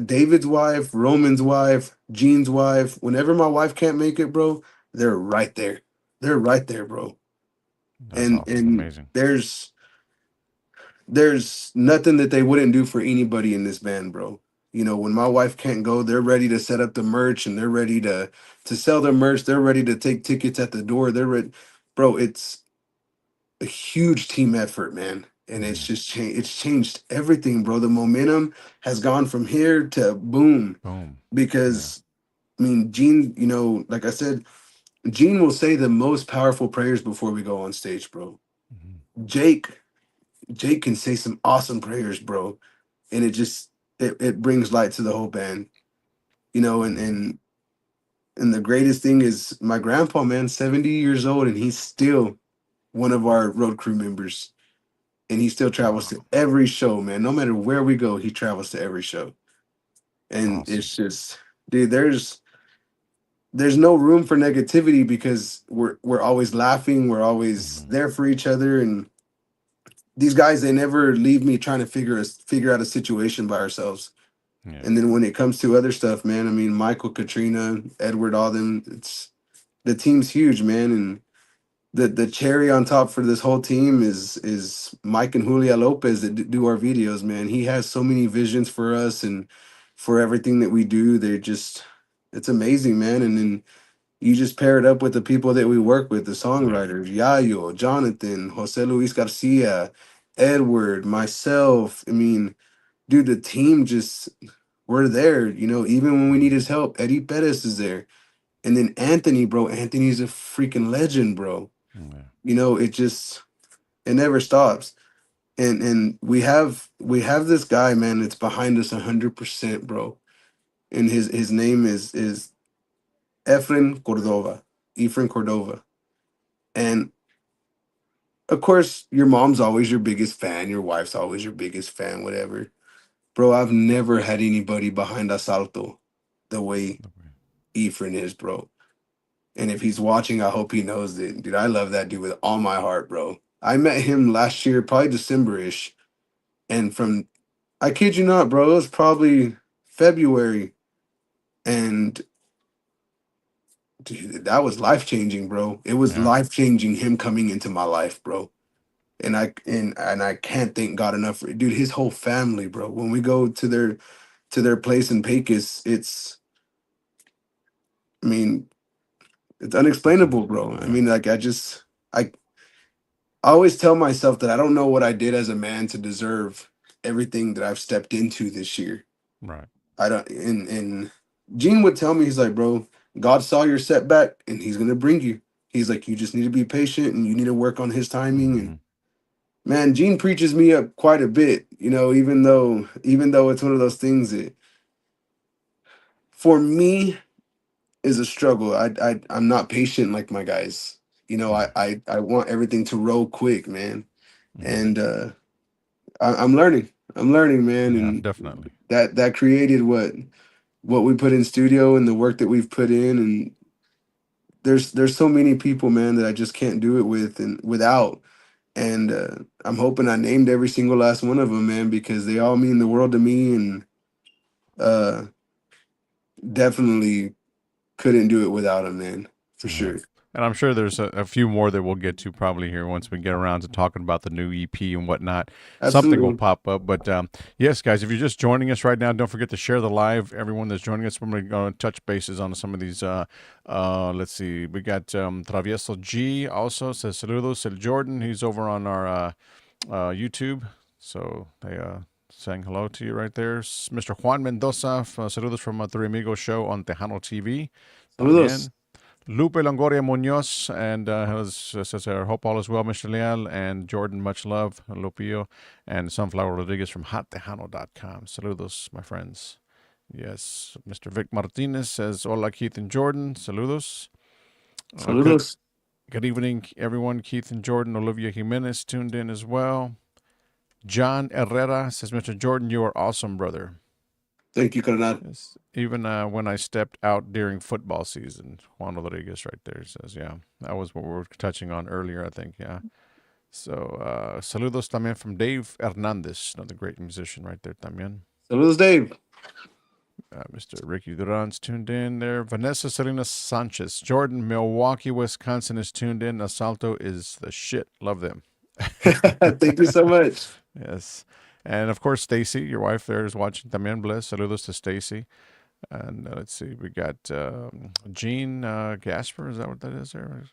David's wife, Roman's wife, Jean's wife, whenever my wife can't make it, bro, they're right there. They're right there, bro. That's And awesome. and Amazing. there's nothing that they wouldn't do for anybody in this band, bro. When my wife can't go, they're ready to set up the merch and they're ready to sell their merch. They're ready to take tickets at the door. They're ready, bro. It's a huge team effort, man. And it's Hmm. just changed. It's changed everything, bro. The momentum has gone from here to boom. Boom. Yeah. Because I mean, Gene, like I said, Gene will say the most powerful prayers before we go on stage, bro. Hmm. Jake, Jake can say some awesome prayers, bro, and it brings light to the whole band, and Hmm. the greatest thing is my grandpa, man, 70 years old, and he's still one of our road crew members. And he still travels to Wow. every show, man. No matter where we go, he travels to every show. And Awesome. it's just, dude, there's no room for negativity because we're always laughing, we're always Hmm. there for each other. And these guys, they never leave me trying to figure out a situation by ourselves. Yeah. And then when it comes to other stuff, man, I mean, Michael, Katrina, Edward, all them, it's the team's huge, man. And the cherry on top for this whole team is Mike and Julia Lopez that do our videos, man. He has so many visions for us and for everything that we do. It's amazing, man. And then you just pair it up with the people that we work with, the Yeah. songwriters, Yayo, Jonathan, Jose Luis Garcia, Edward, myself. I mean, dude, the team just we're there, even when we need Hmm. his help. Eddie Perez is there. And then Anthony, bro. Anthony's a freaking legend, bro. Yeah. It never stops. And we have this guy, man, that's behind us 100%, bro. And his name is Efren Cordova. And of course, your mom's always your biggest fan, your wife's always your biggest fan, whatever. Bro, I've never had anybody behind Asalto the way Okay. Efren is, bro. And if he's watching, I hope he knows it. Dude, I love that dude with all my heart, bro. I met him last year, probably December-ish. And I kid you not, bro, it was probably February. And Dude, that was life changing, bro. It was Yeah. life changing him coming into my life, bro. And I can't thank God enough for it. Dude, his whole family, bro. When we go to their place in Pecos, I mean, it's It's a, unexplainable, bro. I yeah. mean, like I I always tell myself that I don't know what I did as a man to deserve everything that I've stepped into this year. Right. I don't and Gene would tell me, he's like, bro, God saw your setback and he's gonna bring you. He's like, you just need to be patient and you need to work on his timing. And Hmm. man, Gene preaches me up quite a bit, even though it's one of those things that for me is a struggle. I'm not patient like my guys. Yeah. I want everything to roll quick, man. Hmm. And I'm learning. I'm learning, man. Yeah. And Definitely. that created what we put in studio and the work that we've put in. And there's so many people, man, that I just can't do it with and without. And I'm hoping I named every single last one of them, man, because they all mean the world to me. And uh, definitely couldn't do it without them, man, for Yeah. sure. And I'm sure there's a few more that we'll get to probably here once we get around to talking about the new EP and whatnot. Something will Absolutely. pop up. But yes, guys, if you're just joining us right now, don't forget to share the live. Everyone that's joining us, we're going to touch bases on some of these. Let's see. We got Travieso G also says saludos. El Jordan, he's over on our YouTube. So they saying hello to you right there. Mr. Juan Mendoza, saludos from Three Amigos show on Tejano TV. Saludos. También. Lupe Longoria Munoz, and says, I hope all is well, Mr. Leal, and Jordan, much love, Lupio, and Sunflower Rodriguez from hottejano.com. Saludos, my friends. Yes, Mr. Vic Martinez says, hola, Keith and Jordan. Saludos. Good, Saludos. good evening, everyone. Keith and Jordan. Olivia Jimenez tuned in as well. John Herrera says, Mr. Jordan, you are awesome, brother. Thank you, Carnal. Yes. Even when I stepped out during football season, Juan Rodriguez right there says, yeah, that was what we were touching on earlier, I think. Yeah. So, saludos también from Dave Hernandez, another great musician right there también. Saludos, Dave. Mr. Ricky Duran's tuned in there. Vanessa Salinas Sanchez. Jordan, Milwaukee, Wisconsin is tuned in. Asalto is the shit. Love them. Thank you so much. Yes. And of course, Stacy, your wife there is watching también. Bless. Saludos to Stacy. And let's see, we got Gene Gasper. Is that what that is there?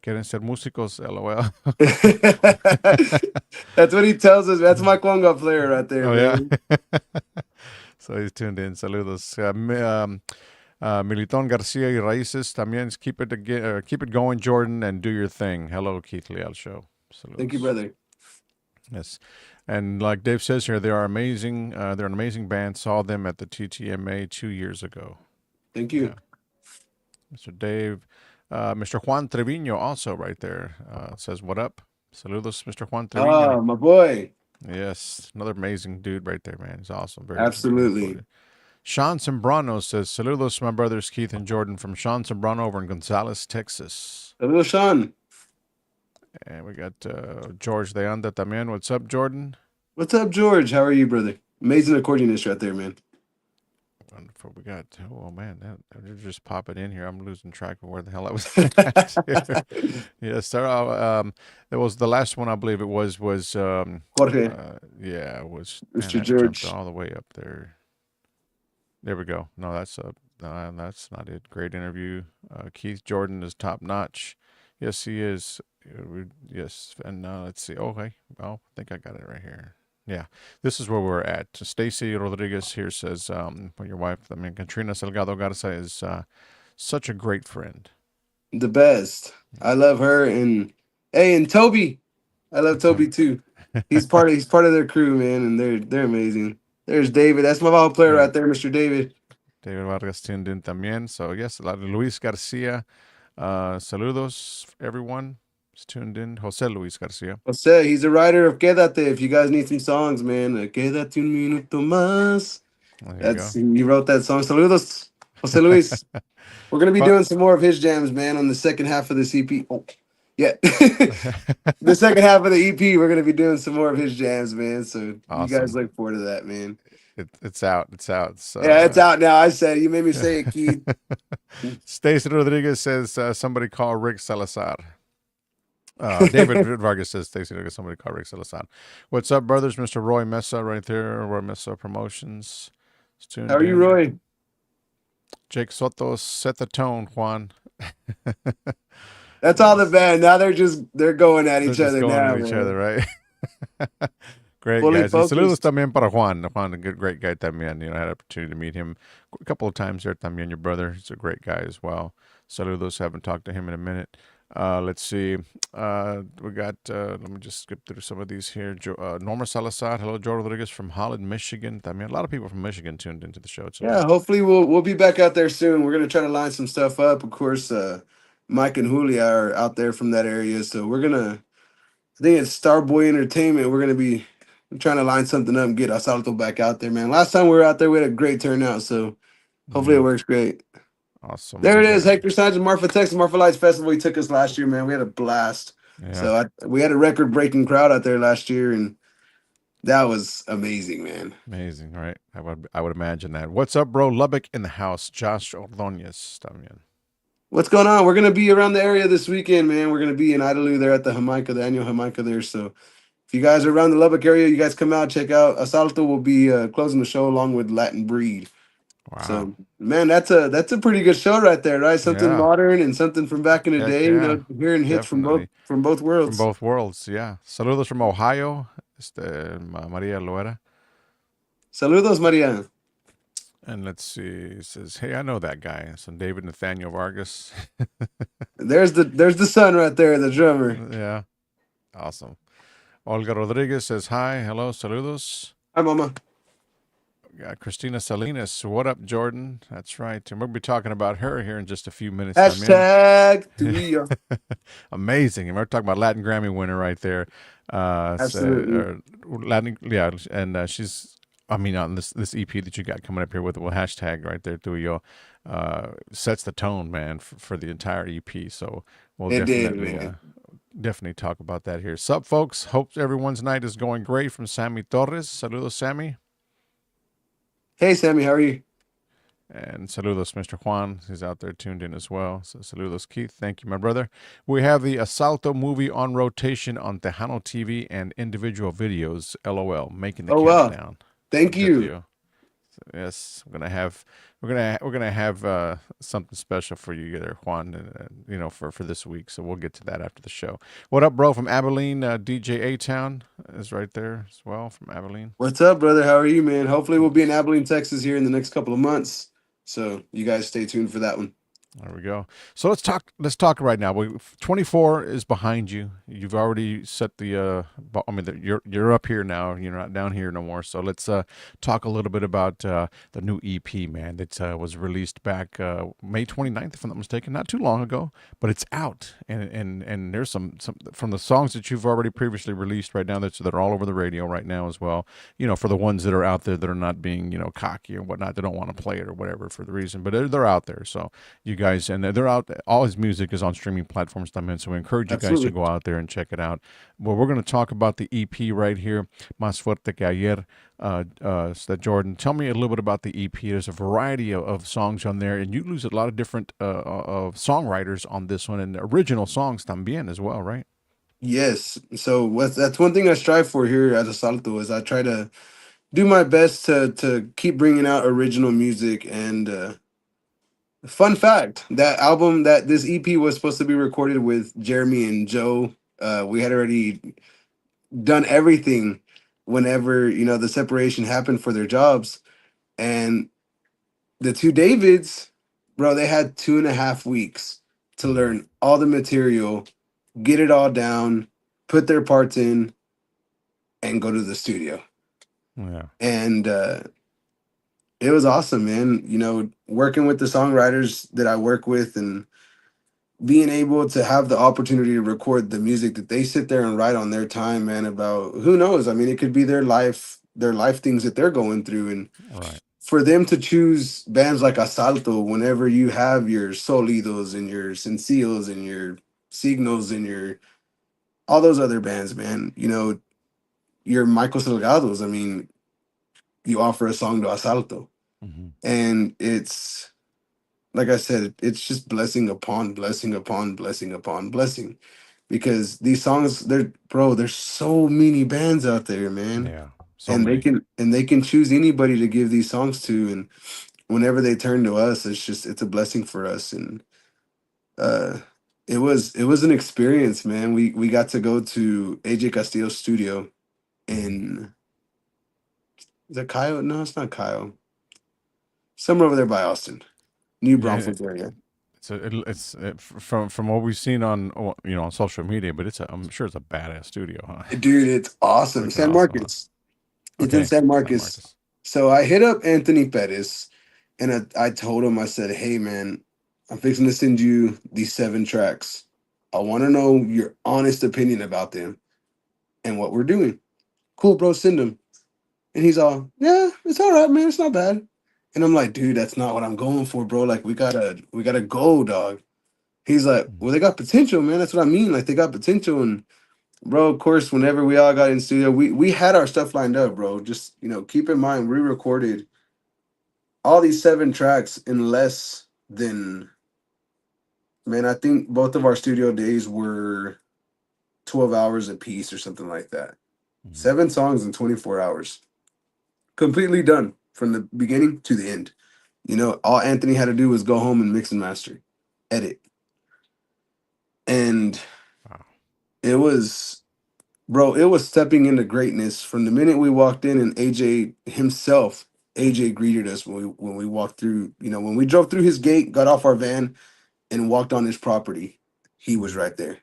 Quieren ser músicos, LOL. That's what he tells us. That's my conga player right there, Oh, yeah. man. So he's tuned in. Saludos. Militon Garcia y Raíces también. Keep it going, Jordan, and do your thing. Hello, Keith Leal Show. Thank you, Saludos. brother. Yes. And like Dave says here, they are amazing. They're an amazing band. Saw them at the TTMA 2 years ago. Thank Yeah. you. Mr. Dave. Mr. Juan Trevino also right there says, what up? Saludos, Mr. Juan Trevino. Ah, my boy. Yes, another amazing dude right there, man. He's awesome. Very, very cool. Absolutely. Sean Sembrano says, saludos, my brothers Keith and Jordan from Sean Sembrano over in Gonzales, Texas. Saludos, Sean. And we got George de Anda también. What's up, Jordan? What's up, George? How are you, brother? Amazing accordionist right there, man. Wonderful. We got, oh man, they're just popping in here. I'm losing track of where the hell I was at. Yes, that was the last one, I believe it was Jorge, yeah, it was, man, Mr. that jumped George. all the way up there. There we go. No, that's not it. Great interview. Keith Jordan is top notch. Yes, he is. Yes, and let's see. Okay, well, I think I got it right here. Yeah, this is where we're at. Stacy Rodriguez here says, your wife, I mean, Katrina Salgado Garza is such a great friend. The best. I love her and hey, and Toby. I love Toby too. He's part of their crew, man, and they're amazing. There's David. That's my ball player Yeah, right there, Mr. David. David Vargas tuned in también. So, yes, Luis Garcia. Saludos, everyone. Is tuned in. Jose Luis Garcia. Jose, he's a writer of Quédate. If you guys need some songs, man, Quédate un minuto más. There you That's go. he wrote that song. Saludos, Jose Luis. We're gonna be But doing some more of his jams, man, on the second half of this EP. Oh, yeah, the second half of the EP, we're gonna be doing some more of his jams, man. So you guys awesome. look forward to that, man. It's out. It's out. Yeah, it's So out now. I said it. You made me say it, Keith. Stacy Rodriguez says somebody call Rick Salazar. David Vargas says Stacy Rodriguez, somebody call Rick Salazar. What's up, brothers? Mr. Roy Mesa right there. Roy Mesa Promotions. It's How tuned are you, in. Roy? Jake Soto, set the tone, Juan. That's all the Yes. band. Now they're going at They're each just other going at now, each other, man. right? Great Fully guys. Y saludos focused. también para Juan. Juan, a good, great guy también. I had an opportunity to meet him a couple of times there también. Your brother, he's a great guy as well. Saludos. Haven't talked to him in a minute. Let's see. We got, let me just skip through some of these here. Norma Salazar. Hello, Joe Rodriguez from Holland, Michigan. I mean, a lot of people from Michigan tuned into the show Yeah, today. hopefully we'll be back out there soon. We're gonna try to line some stuff up. Of course, Mike and Julia are out there from that area, so we're gonna. I think it's Starboy Entertainment. We're gonna be trying to line something up and get Asalto back out there, man. Last time we were out there, we had a great turnout, so hopefully it Yeah. works great. Awesome. There We it is, got, Hector Signs and Marfa, Texas Marfa Lights Festival. He took us last year, man. We had a blast. yeah. So we had a record breaking crowd out there last year, and that was amazing, man. Amazing, right? I would imagine that. What's up, bro? Lubbock in the house. Josh Ordonez también. What's going on? We're gonna be around the area this weekend, man. We're gonna be in Idalou there at the Jamaica, the annual Jamaica there. So if you guys are around the Lubbock area, you guys come out, check out. Asalto will be closing the show along with Latin Breed. Wow. So man, that's a pretty good show right there, right? Something Yeah. modern and something from back in the Heck day. yeah. Hearing hits Definitely. from both From worlds. both worlds, yeah. Saludos from Ohio. Maria Loera. Saludos, Maria. And let's see. He says, hey, I know that guy. So David Nathaniel Vargas. There's the son right there, the drummer. Yeah. Awesome. Olga Rodriguez says, hi. Hello. Saludos. Hi, mama. Christina Salinas. What up, Jordan? That's right. And we'll be talking about her here in just a few minutes. También. Hashtag Tuyo. Amazing. And we're talking about Latin Grammy winner right there. Absolutely. Latin, yeah. And she's, I mean, on this EP that you got coming up here with, well, hashtag right there, Tuyo, sets the tone, man, for the entire EP. So we'll It did, man. definitely talk about that here. Sup, folks? Hope everyone's night is going great from Sammy Torres. Saludos, Sammy. Hey, Sammy, how are you? And saludos, Mr. Juan. He's out there tuned in as well. So saludos, Keith. Thank you, my brother. We have the Asalto movie on rotation on Tejano TV and individual videos. LOL, making the Oh well. countdown. So Thank good you. deal. So, yes, we're gonna have something special for you there, Juan. For this week. So we'll get to that after the show. What up, bro? From Abilene, DJ A Town is right there as well from Abilene. What's up, brother? How are you, man? Hopefully we'll be in Abilene, Texas here in the next couple of months. So you guys stay tuned for that one. There we go. So let's talk. Let's talk right now. 24 is behind you. You've already set the. I mean, you're up here now. You're not down here no more. So let's talk a little bit about the new EP, man. That was released back May 29th, if I'm not mistaken, not too long ago. But it's out, and there's some from the songs that you've already previously released right now that are all over the radio right now as well. For the ones that are out there that are not being cocky or whatnot, they don't want to play it or whatever for the reason, but they're out there. So you guys, and they're out. All his music is on streaming platforms, también. So we encourage you guys to Absolutely. go out there and check it out. Well, we're going to talk about the EP right here, Más Fuerte Que Ayer. So Jordan, tell me a little bit about the EP. There's a variety of songs on there, and you lose a lot of different of songwriters on this one, and original songs también as well, right? Yes. So that's one thing I strive for here at Asalto is I try to do my best to keep bringing out original music. And fun fact, that album that this EP was supposed to be recorded with Jeremy and Joe. We had already done everything whenever the separation happened for their jobs, and the two Davids, bro, they had 2.5 weeks to Mm, learn all the material, get it all down, put their parts in, and go to the studio. yeah, And it was awesome, man. Working with the songwriters that I work with and being able to have the opportunity to record the music that they sit there and write on their time, man, about who knows? I mean, it could be their life things that they're going through. And right, for them to choose bands like Asalto whenever you have your Solidos and your Sencillos and your Signos and your all those other bands, man, your Michael Salgados. I mean, you offer a song to Asalto. Hmm. And it's like I said, it's just blessing upon blessing upon blessing upon blessing. Because these songs, there's so many bands out there, man. Yeah, so And many. they can choose anybody to give these songs to. And whenever they turn to us, it's a blessing for us. And uh it was an experience, man. We got to go to AJ Castillo's studio Hmm. in, is that Kyle? No, it's not Kyle. Somewhere over there by Austin, New Yeah, Braunfels area. from what we've seen on on social media, but I'm sure it's a badass studio, huh? Dude, it's awesome. Freaking San awesome, huh? Marcos. It's in Okay, San San Marcos. Marcos. So I hit up Anthony Pettis and I told him, I said, hey, man, I'm fixing to send you these 7 tracks. I want to know your honest opinion about them and what we're doing. Cool, bro, send them. And he's all, yeah, it's all right, man. It's not bad. And I'm like, dude, that's not what I'm going for, bro. Like, we gotta go, dog. He's like, Mhm. well, they got potential, man. That's what I mean. Like, they got potential. And bro, of course, whenever we all got in studio, we had our stuff lined up, bro. Just keep in mind, we recorded all these 7 tracks in less than, man. I think both of our studio days were 12 hours a piece or something like that. Mhm. 7 songs in 24 hours, completely done from the beginning to the end. All Anthony had to do was go home and mix and master, edit, and Wow. it was, bro, it was stepping into greatness from the minute we walked in, and AJ himself, AJ greeted us when we walked through. When we drove through his gate, got off our van, and walked on his property, he was Mhm. right there.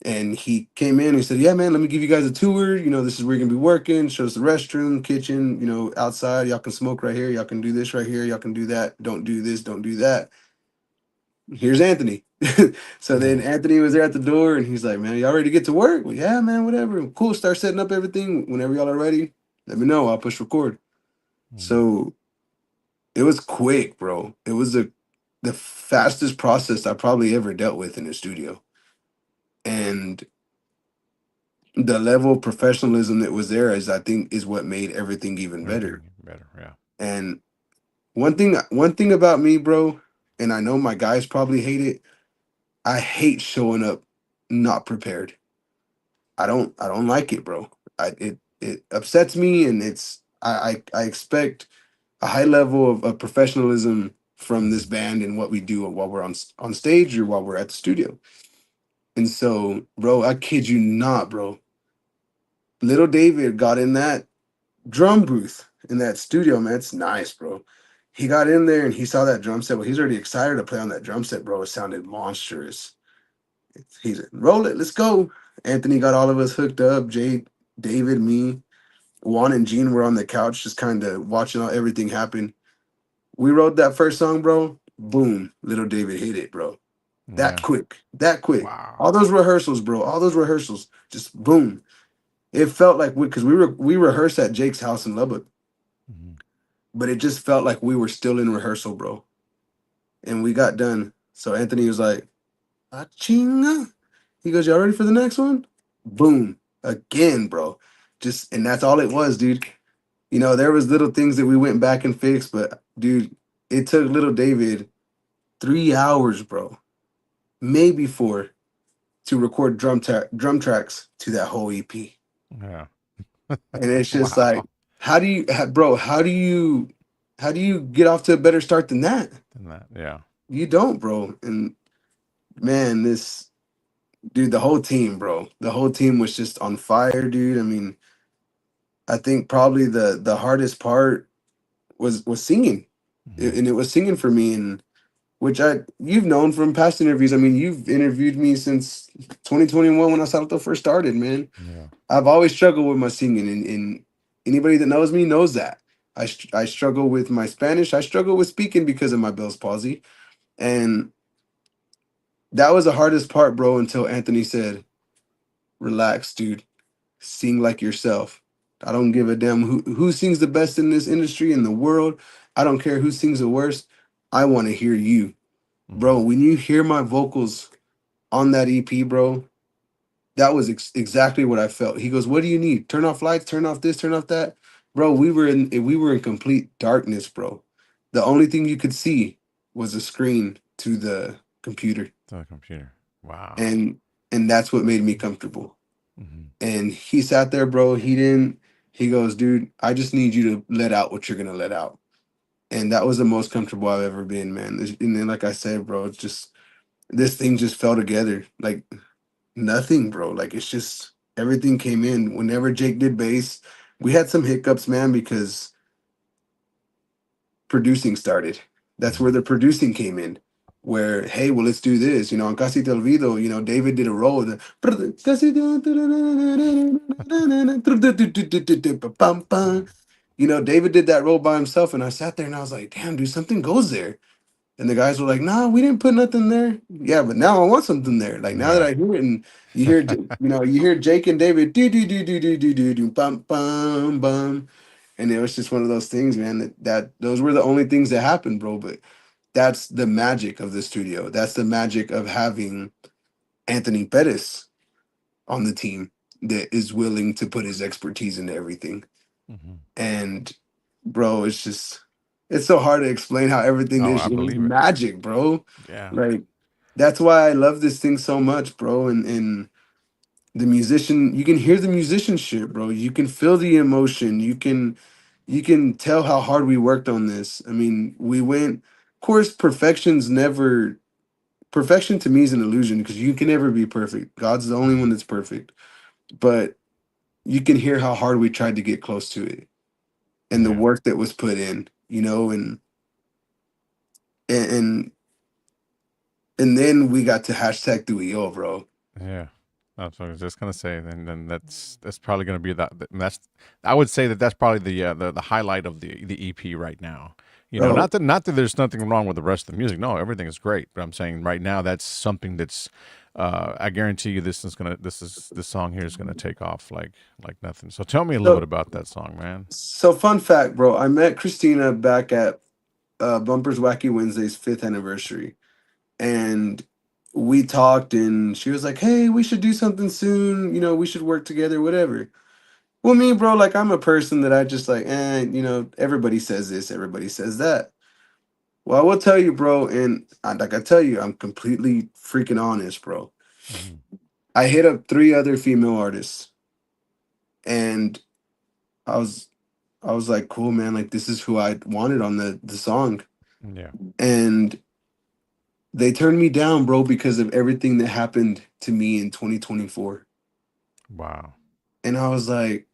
And he came in and he said, "Yeah, man, let me give you guys a tour. This is where you're gonna be working. Show us the restroom, kitchen. Outside. Y'all can smoke right here. Y'all can do this right here. Y'all can do that. Don't do this. Don't do that." Here's Anthony. So then Yeah. Anthony was there at the door and he's like, "Man, y'all ready to get to work?" Well, yeah, man, whatever. Cool. Start setting up everything. Whenever y'all are ready, let me know. I'll push record. Mhm. So it was quick, bro. It was the fastest process I probably ever dealt with in the studio. And the level of professionalism that was there is, I think, is what made everything even better. Everything better. Yeah. And one thing about me, bro, and I know my guys probably hate it, I hate showing up not prepared. I don't like it, bro. It upsets me, and I expect a high level of professionalism from this Mhm. band and what we do while we're on stage or while we're at the studio. And so, bro, I kid you not, bro. Little David got in that drum booth in that studio, man. It's nice, bro. He got in there and he saw that drum set. Well, he's already excited to play on that drum set, bro. It sounded monstrous. He's like, roll it, let's go. Anthony got all of us hooked up. Jay, David, me, Juan, and Gene were on the couch just kind of watching everything happen. We wrote that first song, bro. Boom, little David hit it, bro. That Yeah. quick, that quick. Wow. All those rehearsals, bro. All those rehearsals, just boom. It felt like because we rehearsed at Jake's house in Lubbock, Mhm. but it just felt like we were still in rehearsal, bro. And we got done. So Anthony was like, "Achinga." He goes, "Y'all ready for the next one?" Boom. Again, bro. Just and that's all it was, dude. There was little things that we went back and fixed, but dude, it took little David 3 hours, bro. Maybe 4 to record drum tracks to that whole EP. Yeah. And it's just Wow. like, bro, how do you get off to a better start than that? And that. Yeah. You don't, bro. And man, this dude, the whole team, bro, the whole team was just on fire, dude. I mean, I think probably the hardest part was singing. Mhm. And it was singing for me, and which you've known from past interviews. I mean, you've interviewed me since 2021 when Asalto first started, man. Yeah. I've always struggled with my singing, and anybody that knows me knows that. I struggle with my Spanish. I struggle with speaking because of my Bell's palsy, and that was the hardest part, bro. Until Anthony said, "Relax, dude. Sing like yourself. I don't give a damn who sings the best in this industry in the world. I don't care who sings the worst. I want to hear you, bro. Mhm. When you hear my vocals on that EP, bro, that was exactly what I felt." He goes, "What do you need? Turn off lights, turn off this, turn off that." bro, we were in complete darkness, bro. The only thing you could see was a screen to the computer, To the computer. Wow. and that's what made me comfortable. Hmm. And he sat there, bro. He didn't. He goes, dude, I just need you to let out what you're gonna let out. And that was the most comfortable I've ever been, man. And then, like I said, bro, it's just this thing just fell together like nothing, bro. Like it's just everything came in. Whenever Jake did bass, we had some hiccups, man, because producing started. That's where Hmm. the producing came in. Where, hey, well, let's do this. You know, on Casi Te Olvido, you know, David did a roll. You know, David did that roll by himself, and I sat there and I was like, damn, dude, something goes there. And the guys were like, "Nah, we didn't put nothing there." Yeah, but now I want something there. Like now that Yeah. I hear it, and you know, you hear Jake and David do do do do do do do do bum bum bum, and it was just one of those things, man. That those were the only things that happened, bro. But that's the magic of the studio. That's the magic of having Anthony Pettis on the team that is willing to put his expertise into everything. Hmm. And bro, it's just it's so hard to explain how everything Oh, is. I It was believe it. magic, bro. Yeah. Like that's why I love this thing so much, bro. And the musician, you can hear the musicianship, bro. You can feel the emotion. You can tell how hard we worked on this. I mean, we went. Of course, perfection to me is an illusion because you can never be perfect. God's the only one Hmm. that's perfect. But you can hear how hard we tried to get close to it and the Yeah. work that was put in, you know, and and and then we got to hashtag do yo, bro. Yeah. That's what I was just gonna say. Then that's probably gonna be that's I would say that that's probably the highlight of the EP right now. You know, Oh, not that there's nothing wrong with the rest of the music. No, everything is great. But I'm saying right now that's something that's I guarantee you this song here is gonna take off like nothing. So tell me a little bit so about that song, man. fun fact, bro. I met Christina back at Bumpers Wacky Wednesday's 5th anniversary, and we talked, and she was like, "Hey, we should do something soon. You know, we should work together, whatever." Well, me, bro, like I'm a person that I just like, you know, everybody says this, everybody says that. Well, I will tell you, bro, and like I tell you, I'm completely freaking honest, bro. Hmm. I hit up 3 other female artists, and I was I was like, cool, man, like this is who I wanted on the song. Yeah. And they turned me down, bro, because of everything that happened to me in 2024. Wow. And I was like,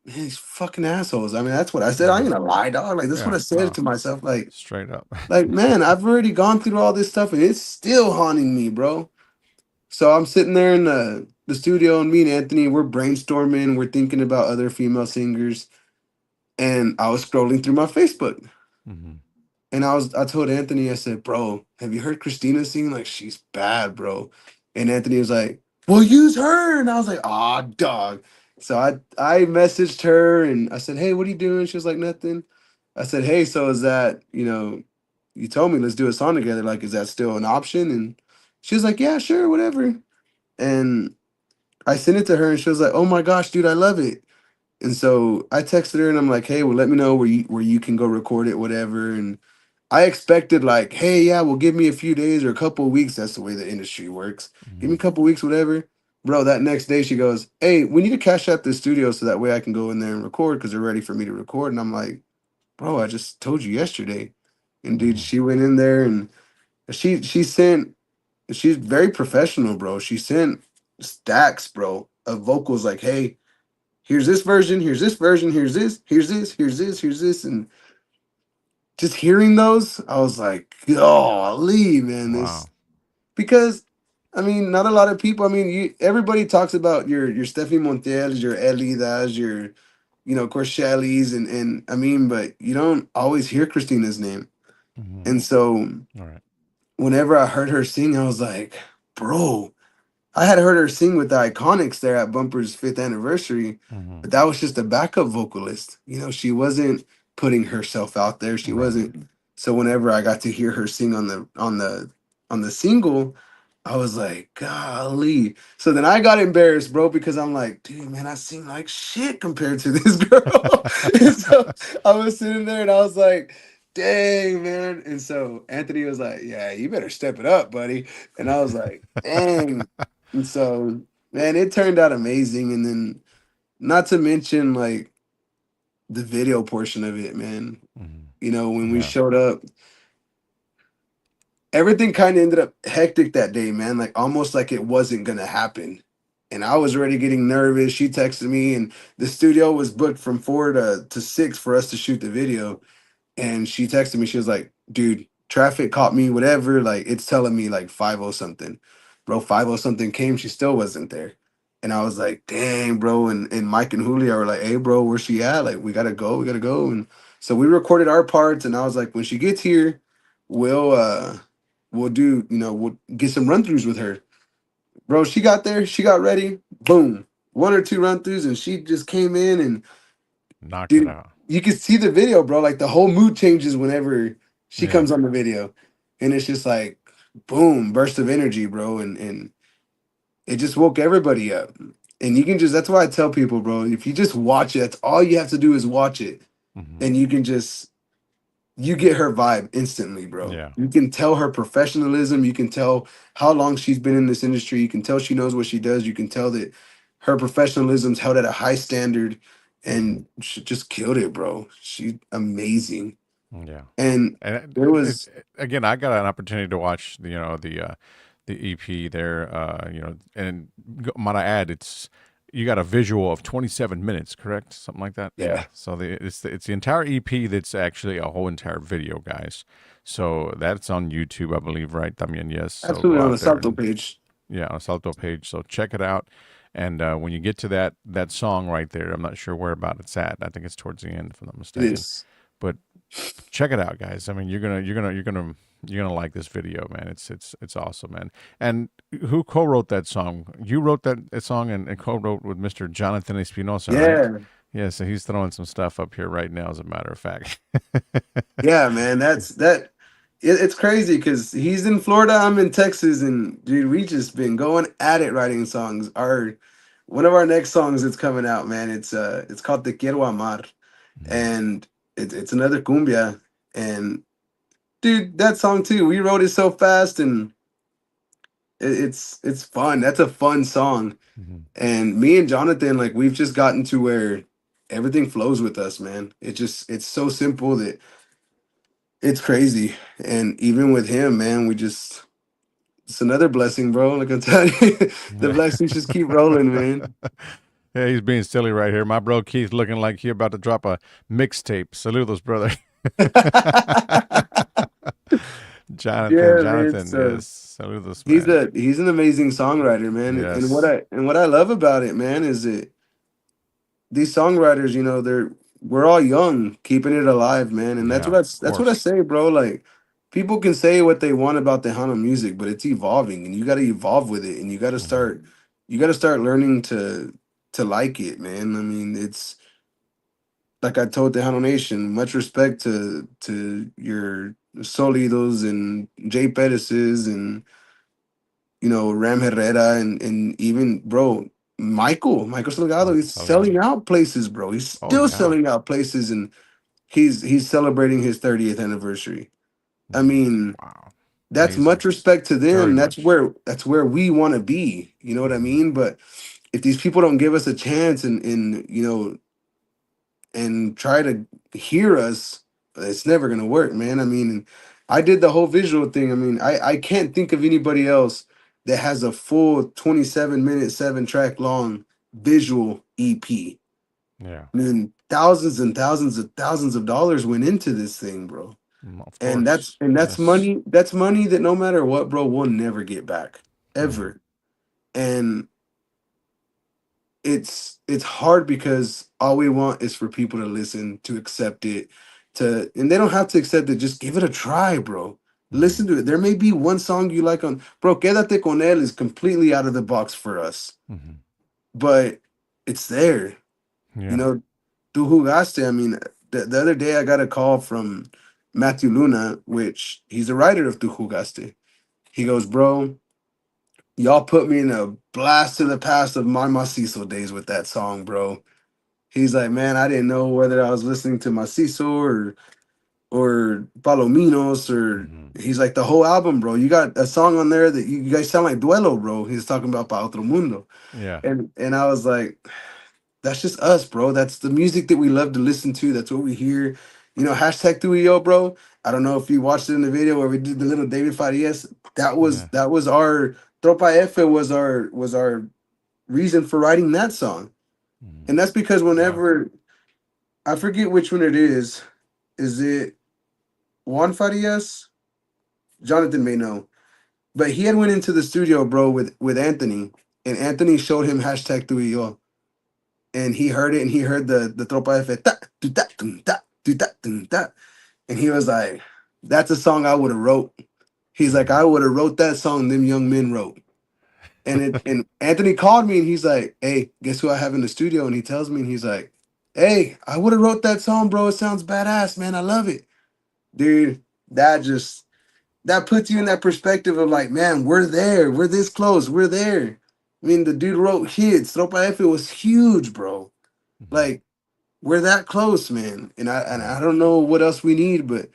man, these fucking assholes. I mean, that's what I said. I ain't Yeah. gonna lie, dog. Like that's what Yeah. I said No. to myself. Straight up. Like, man, I've already gone through all this stuff and it's still haunting me, bro. So I'm sitting there in the studio, and me and Anthony, we're brainstorming, we're thinking about other female singers, and I was scrolling through my Facebook. Hmm. And I told Anthony, I said, bro, have you heard Christina sing? Like, she's bad, bro. And Anthony was like, well, use her. And I was like, ah, dog. So I messaged her and I said, hey, what are you doing? She was like, nothing. I said, hey, so is that, you know, you told me let's do a song together. Like, is that still an option? And she was like, yeah, sure, whatever. And I sent it to her and she was like, oh my gosh, dude, I love it. And so I texted her and I'm like, hey, well, let me know where you can go record it, whatever. And I expected like, hey, yeah, well, give me a few days or a couple of weeks. That's the way the industry works. Give me Hmm. a couple of weeks, whatever. Bro, that next day she goes, hey, we need to cash out the studio so that way I can go in there and record because they're ready for me to record. And I'm like, bro, I just told you yesterday. And dude, Hmm. she went in there and she sent she's very professional, bro. She sent stacks, bro, of vocals like, hey, here's this version, here's this version, here's this, here's this, here's this, here's this. And just hearing those, I was like, golly, man, this Wow. because I mean, not a lot of people. I mean, everybody talks about your Stephanie Montels, your Elidas, your of course Shelly's, and I mean, but you don't always hear Christina's name. Hmm. And so All right. whenever I heard her sing, I was like, bro, I had heard her sing with the Iconics there at Bumper's 5th anniversary, Hmm. but that was just a backup vocalist. You know, she wasn't putting herself out there. She Right. wasn't. So whenever I got to hear her sing on the single, I was like, golly. So then I got embarrassed, bro, because I'm like, dude, man, I seem like shit compared to this girl. And so I was sitting there and I was like, dang, man. And so Anthony was like, yeah, you better step it up, buddy. And I was like, dang. And so, man, it turned out amazing. And then, not to mention, like, the video portion of it, man. Mhm. You know, when we Yeah. showed up, everything kind of ended up hectic that day, man. Like almost like it wasn't gonna happen. And I was already getting nervous. She texted me, and the studio was booked from 4 to 6 for us to shoot the video. And she texted me, she was like, dude, traffic caught me, whatever. Like, it's telling me like 50 something. Bro, 50 something came, she still wasn't there. And I was like, dang, bro. And Mike and Julia were like, hey, bro, where's she at? Like, we gotta go, we gotta go. And so we recorded our parts, and I was like, when she gets here, we'll we'll do, we'll get some run throughs with her. Bro, she got there, she got ready, boom. One or two run throughs, and she just came in and Knocked it dude, out. you can see the video, bro. Like the whole mood changes whenever she Yeah. comes on the video, and it's just like boom, burst of energy, bro, and it just woke everybody up. And you can just that's why I tell people, bro, if you just watch it, that's all you have to do is watch it, Hmm. and you can just you get her vibe instantly, bro. Yeah. You can tell her professionalism. You can tell how long she's been in this industry. You can tell she knows what she does. You can tell that her professionalism's held at a high standard, Hmm. and she just killed it, bro. She's amazing. Yeah. And And there was, again, I got an opportunity to watch, the EP there, and might I add, you got a visual of 27 minutes, correct? Something like that. Yeah. yeah, So it's the entire EP that's actually a whole entire video, guys. So that's on YouTube, I believe, right? I mean, yes. So go absolutely on the out there Salto and page. yeah, on Asalto page. So check it out. And when you get to that song right there, I'm not sure where about it's at. I think it's towards the end, if I'm not It mistaken. is. But check it out, guys. I mean, you're gonna like this video, man. It's awesome, man. And who co-wrote that song? You wrote that song and co-wrote with Mr. Jonathan Espinosa, right? Yeah. Yeah, so he's throwing some stuff up here right now, as a matter of fact. Yeah, man. That's that. It's crazy because he's in Florida, I'm in Texas, and dude, we just been going at it writing songs. Our one of our next songs that's coming out, man. It's called Te Quiero Amar, Mhm. and it's another cumbia. And dude, that song too, we wrote it so fast, and it's fun. That's a fun song. Mhm. And me and Jonathan, like we've just gotten to where everything flows with us, man. It's so simple that it's crazy. And even with him, man, we just it's another blessing, bro. Like I'm telling you, the blessings just keep rolling, man. Yeah, he's being silly right here. My bro Keith looking like he about to drop a mixtape. Saludos, brother. Jonathan, Yeah, man. Jonathan, So yes. Saludos, man. he's an amazing songwriter, man. And what Yes. I love about it, man, is that these songwriters, we're all young, keeping it alive, man. And Yeah, of that's what I course. say, bro. Like people can say what they want about Tejano music, but it's evolving, and you got to evolve with it, and Hmm. you got to start learning to like it, man. I mean, it's like I told Tejano Nation, much respect to your Solidos and Jay Pettis's and Ram Herrera and even bro Michael Salgado. He's selling Salgado. out places, bro. He's Oh, still yeah. selling out places, and he's celebrating his 30th anniversary. I Hmm. mean, Wow. that's Amazing. much respect to Very them. much. That's where we want to be. You know what I Hmm. mean? But if these people don't give us a chance and try to hear us, it's never gonna work, man. I mean, I did the whole visual thing. I mean, I can't think of anybody else that has a full 27-minute, 7-track long visual EP. Yeah. I mean, thousands and thousands of dollars went into this thing, bro. Of And course. that's Yes. money. That's money that no matter what, bro, we'll never get back Hmm. ever. And it's hard because all we want is for people to listen, to accept it, and they don't have to accept it, just give it a try, bro. Hmm. Listen to it. There may be one song you like on bro, Quédate con él is completely out of the box for us, Hmm. but it's there. You Yeah. know, Tu Jugaste, I mean, the other day I got a call from Matthew Luna, which he's a writer of Tu Jugaste. He goes, bro, Y'all put me in a blast to the past of my Macizo days with that song, bro. He's like, man, I didn't know whether I was listening to Macizo or Palominos or Hmm. he's like the whole album, bro. You got a song on there that you guys sound like Duelo, bro. He's talking about Pa Otro Mundo. Yeah. And I was like, that's just us, bro. That's the music that we love to listen to. That's what we hear. You know, hashtag Tuyo, bro. I don't know if you watched it in the video where we did the little David Farias. Yeah. That was our Tropa F was our reason for writing that song. Hmm. And that's because Wow. whenever I forget which one it is it Juan Farias? Jonathan may know. But he had went into the studio, bro, with Anthony, and Anthony showed him hashtag Tuyo. And he heard it and he heard the Tropa F ta, tu, ta, tum, ta, tu, ta, tum, ta. And he was like, that's a song I would have wrote. He's like, Hmm. I would have wrote that song them young men wrote. And Anthony called me and he's like, hey, guess who I have in the studio? And he tells me and he's like, hey, I would have wrote that song, bro. It sounds badass, man. I love it. Dude, that just that puts you in that perspective of like, man, we're there. We're this close. We're there. I mean, the dude wrote hits. Tropa F was huge, bro. Hmm. Like, we're that close, man. And Right. I don't know what else we need, but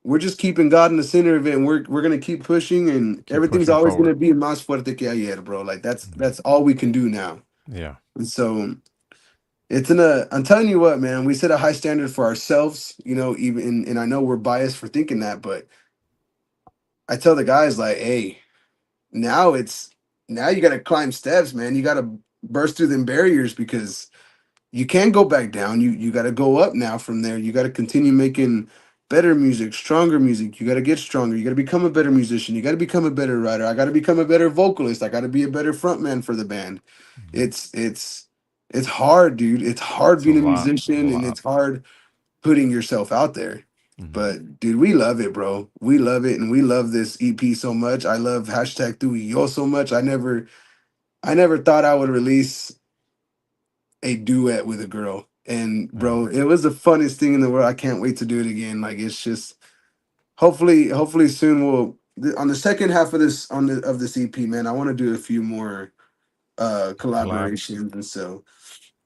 we're just keeping God in the center of it, and we're gonna keep pushing, and Keep everything's pushing always forward. gonna be más fuerte que ayer, bro. Like Mhm. that's all we can do now. Yeah. And so it's in a. I'm telling you what, man. We set a high standard for ourselves, you know. Even and I know we're biased for thinking that, but I tell the guys like, hey, now it's now you got to climb steps, man. You got to burst through them barriers because you can't go back down. You got to go up now from there. You got to continue making better music, stronger music. You got to get stronger. You got to become a better musician. You got to become a better writer. I got to become a better vocalist. I got to be a better frontman for the band. Mhm. It's hard, dude. It's hard It's a being a lot. A musician and lot. it's hard putting yourself out there. Hmm. But dude, we love it, bro. We love it and we love this EP so much. I love hashtag Tu y Yo so much. I never thought I would release a duet with a girl. And Yeah. bro, it was the funniest thing in the world. I can't wait to do it again. Like it's just hopefully soon we'll on the second half of this of this EP, man. I want to do a few more Collabs. collaborations. And so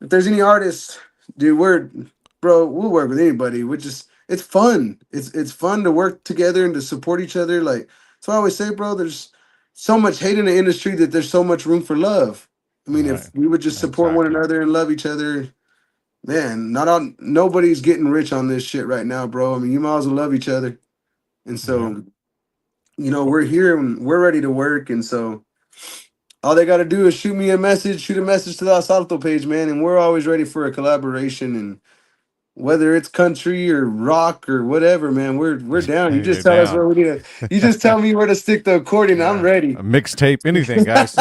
if there's any artists, dude, we'll work with anybody. We're just it's fun. It's fun to work together and to support each other. Like that's why I always say, bro, there's so much hate in the industry that there's so much room for love. I mean, if Right. we would just support one Exactly. another and love each other, man, not on nobody's getting rich on this shit right now, bro. I mean, you might as well love each other. And Yeah. so, you know, Well, we're here and we're ready to work. And so all they gotta do is shoot a message to the Asalto page, man, and we're always ready for a collaboration and whether it's country or rock or whatever, man, we're down. You just you're tell us down. where we need to you just tell me where to stick the accordion. I'm Yeah. ready. A mixtape, anything, guys.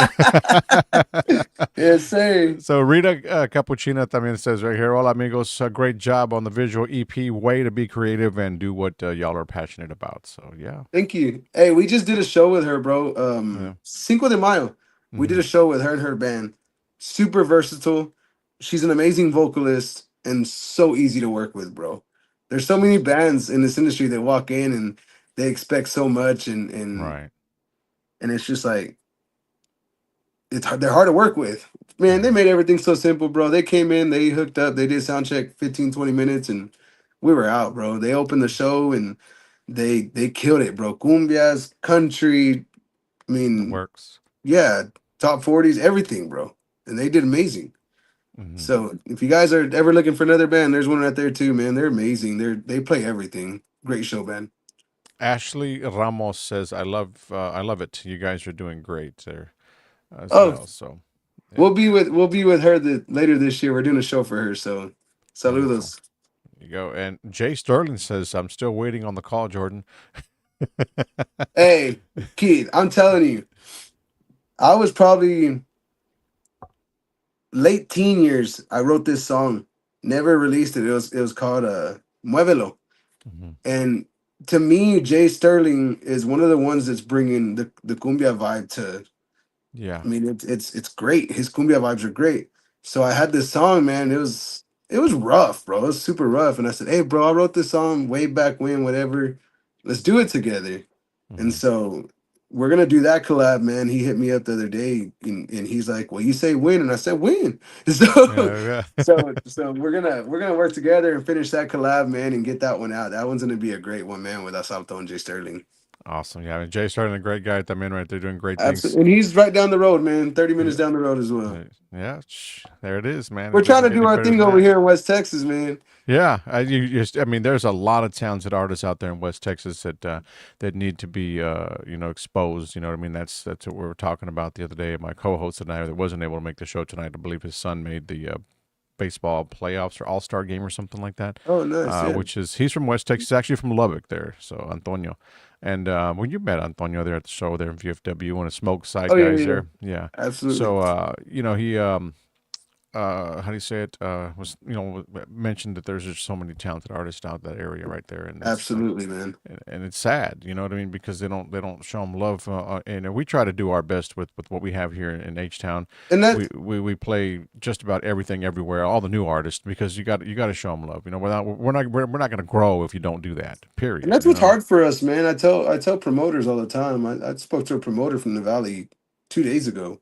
Yes, sir. So Rita Capuchina también says right here, hola amigos, great job on the visual EP. Way to be creative and do what y'all are passionate about. So yeah. Thank you. Hey, we just did a show with her, bro. Yeah. Cinco de Mayo. We did Hmm. a show with her and her band. Super versatile. She's an amazing vocalist and so easy to work with, bro. There's so many bands in this industry that walk in and they expect so much Right. and it's just like it's hard, they're hard to work with. Man, they Hmm. made everything so simple, bro. They came in, they hooked up, they did sound check 15, 20 minutes and we were out, bro. They opened the show and they killed it, bro. Cumbias, country, I The mean, works. yeah, top 40s, everything, bro. And they did amazing. Hmm. So if you guys are ever looking for another band, there's one right there too, man. They're amazing. They play everything. Great show, band. Ashley Ramos says, I love it. You guys are doing great there as Oh, well. So yeah, we'll be with her later this year. We're doing a show for her. So wonderful. saludos. There you go. And Jay Sterling says, I'm still waiting on the call, Jordan. Hey, kid, I'm telling you, I was probably late teen years. I wrote this song. Never released it. It was called Muévelo. Hmm. And to me, Jay Sterling is one of the ones that's bringing the cumbia vibe to. Yeah. I mean, it's great. His cumbia vibes are great. So I had this song, man. It was rough, bro. It was super rough. And I said, "Hey, bro, I wrote this song way back when. Whatever, let's do it together." And Hmm. so we're gonna do that collab, man. He hit me up the other day, and he's like, "Well, you say win," and I said win. So, Yeah, yeah. so we're gonna work together and finish that collab, man, and get that one out. That one's gonna be a great one, man, with Asalto and Jay Sterling. Awesome. Yeah, I mean, Jay's starting a great guy at the men right there, doing great things. Absolutely, and he's right down the road, man. 30 minutes Yeah, down the road as well. yeah. There it is, man. We're It trying doesn't to get do any our better thing than over that. here in West Texas, man. Yeah, I mean, there's a lot of talented artists out there in West Texas that need to be exposed. You know what I mean? That's what we were talking about the other day. My co-host and I that wasn't able to make the show tonight. I believe his son made the baseball playoffs or All Star game or something like that. Oh, nice, yeah. Which is he's from West Texas, actually from Lubbock there. So Antonio, and when you met Antonio there at the show there in VFW, one of the Smoke Side Oh, yeah, guys yeah, yeah. there, yeah. Absolutely, So he how do you say it? Was mentioned that there's just so many talented artists out that area right there, and it's like, absolutely, man. and it's sad, you know what I mean? Because they don't show them love, and we try to do our best with what we have here in H Town. And We, that we play just about everything everywhere, all the new artists, because you got to show them love. You know, without we're not going to grow if you don't do that. and Period. that's You what's know. hard for us, man. I tell promoters all the time. I spoke to a promoter from the Valley 2 days ago,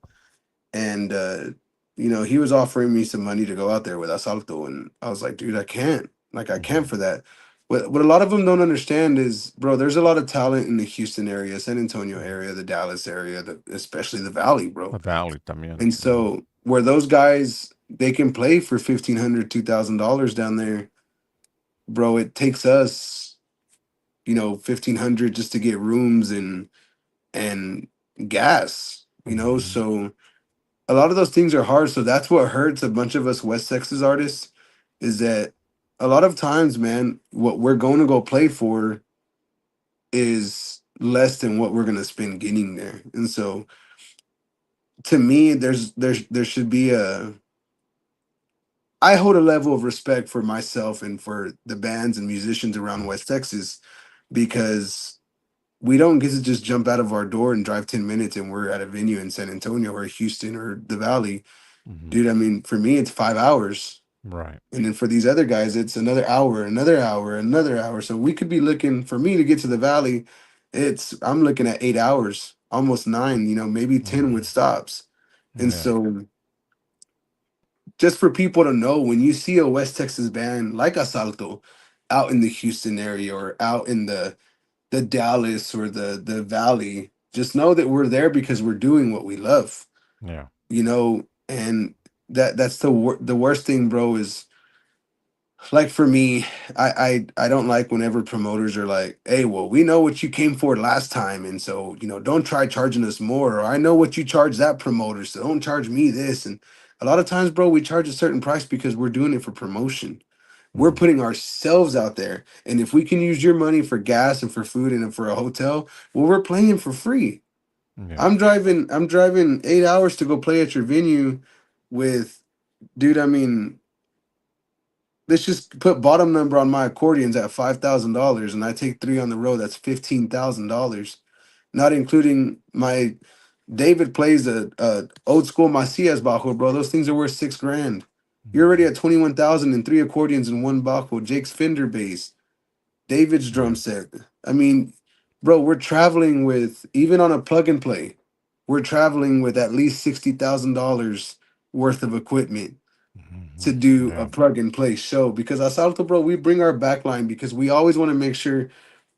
and he was offering me some money to go out there with Asalto, and I was like, dude, I can't. Like, I can't Hmm. for that. What a lot of them don't understand is, bro, there's a lot of talent in the Houston area, San Antonio area, the Dallas area, especially the Valley, bro. The Valley también. And Hmm. so where those guys they can play for $1,500, $2,000 down there, bro. It takes us, 1,500 just to get rooms and gas, Hmm. so a lot of those things are hard. So that's what hurts a bunch of us West Texas artists is that a lot of times, man, what we're going to go play for is less than what we're going to spend getting there. And so to me, there should be a I hold a level of respect for myself and for the bands and musicians around West Texas because we don't get to just jump out of our door and drive 10 minutes and we're at a venue in San Antonio or Houston or the Valley. Hmm. Dude, I mean, for me, it's 5 hours. Right. And then for these other guys, it's another hour, another hour, another hour. So we could be looking for me to get to the Valley. I'm looking at 8 hours, almost nine, maybe 10 with Hmm. stops. And Yeah. so just for people to know, when you see a West Texas band like Asalto out in the Houston area or out in the Dallas or the Valley, just know that we're there because we're doing what we love, Yeah. and that's the worst thing, bro, is like for me, I don't like whenever promoters are like, "Hey, well, we know what you came for last time, and so don't try charging us more." Or I know what you charge that promoter, so don't charge me this. And a lot of times, bro, we charge a certain price because we're doing it for promotion. We're Hmm. putting ourselves out there, and if we can use your money for gas and for food and for a hotel, well, we're playing for free. Yeah. I'm driving 8 hours to go play at your venue with, dude. I mean, let's just put bottom number on my accordions at $5,000, and I take three on the road. That's $15,000, not including my David plays a old school Macias bajo, bro. Those things are worth 6 grand. You're already Hmm. at 21,000 and three accordions and one bajo. Jake's Fender bass, David's drum Yeah. set. I mean, bro, we're traveling with even on a plug and play. We're traveling with at least $60,000 worth of equipment to Hmm. do a Yeah. plug and play show because Asalto, bro, we bring our backline because we always want to make sure,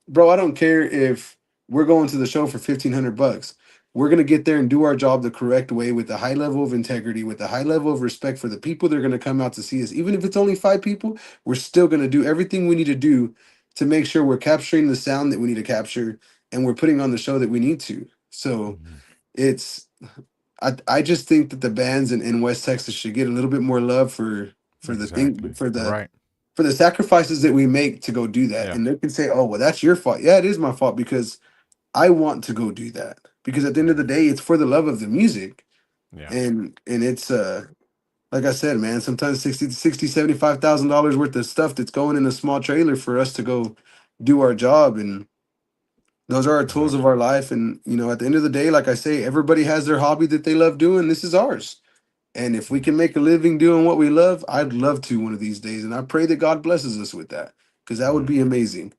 bro. I don't care if we're going to the show for $1,500. We're gonna get there and do our job the correct way with a high level of integrity, with a high level of respect for the people that are gonna come out to see us. Even if it's only 5 people, we're still gonna do everything we need to do to make sure we're capturing the sound that we need to capture and we're putting on the show that we need to. So Hmm. it's I just think that the bands in West Texas should get a little bit more love for the thing Exactly. You're right. for the sacrifices that we make to go do that. Yeah. And they can say, "Oh, well, that's your fault." Yeah, it is my fault because I want to go do that. Because at the end of the Hmm. day, it's for the love of the music. Yeah. And it's like I said, man, sometimes 75,000 dollars worth of stuff that's going in a small trailer for us to go do our job. And those are our tools of Exactly. our life. And at the end of the day, like I say, everybody has their hobby that they love doing. This is ours. And if we Hmm. can make a living doing what we love, I'd love to one of these days. And I pray that God blesses us with that because that would Yeah. be amazing.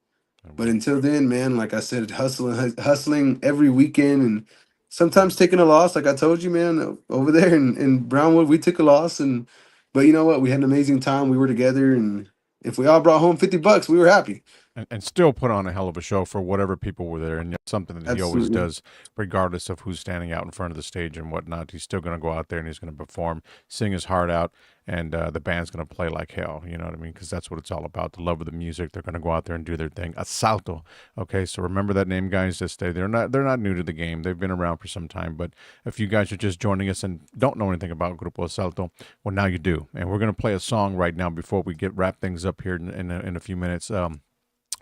But until then, man, like I said, hustling every weekend, and sometimes taking a loss. Like I told you, man, over there in Brownwood, we took a loss, and but you know what? We had an amazing time. We were together, and if we all brought home $50, we were happy. And still put on a hell of a show for whatever people were there. And it's something that he always Absolutely. does, regardless of who's standing out in front of the stage and whatnot. He's still going to go out there and he's going to perform, sing his heart out, and the band's going to play like hell. You know what I mean? Because that's what it's all about, the love of the music. They're going to go out there and do their thing. Asalto. Okay, so remember that name, guys. Just stay. They're not new to the game. They've been around for some time. But if you guys are just joining us and don't know anything about Grupo Asalto, well, now you do. And we're going to play a song right now before we wrap things up here in a few minutes.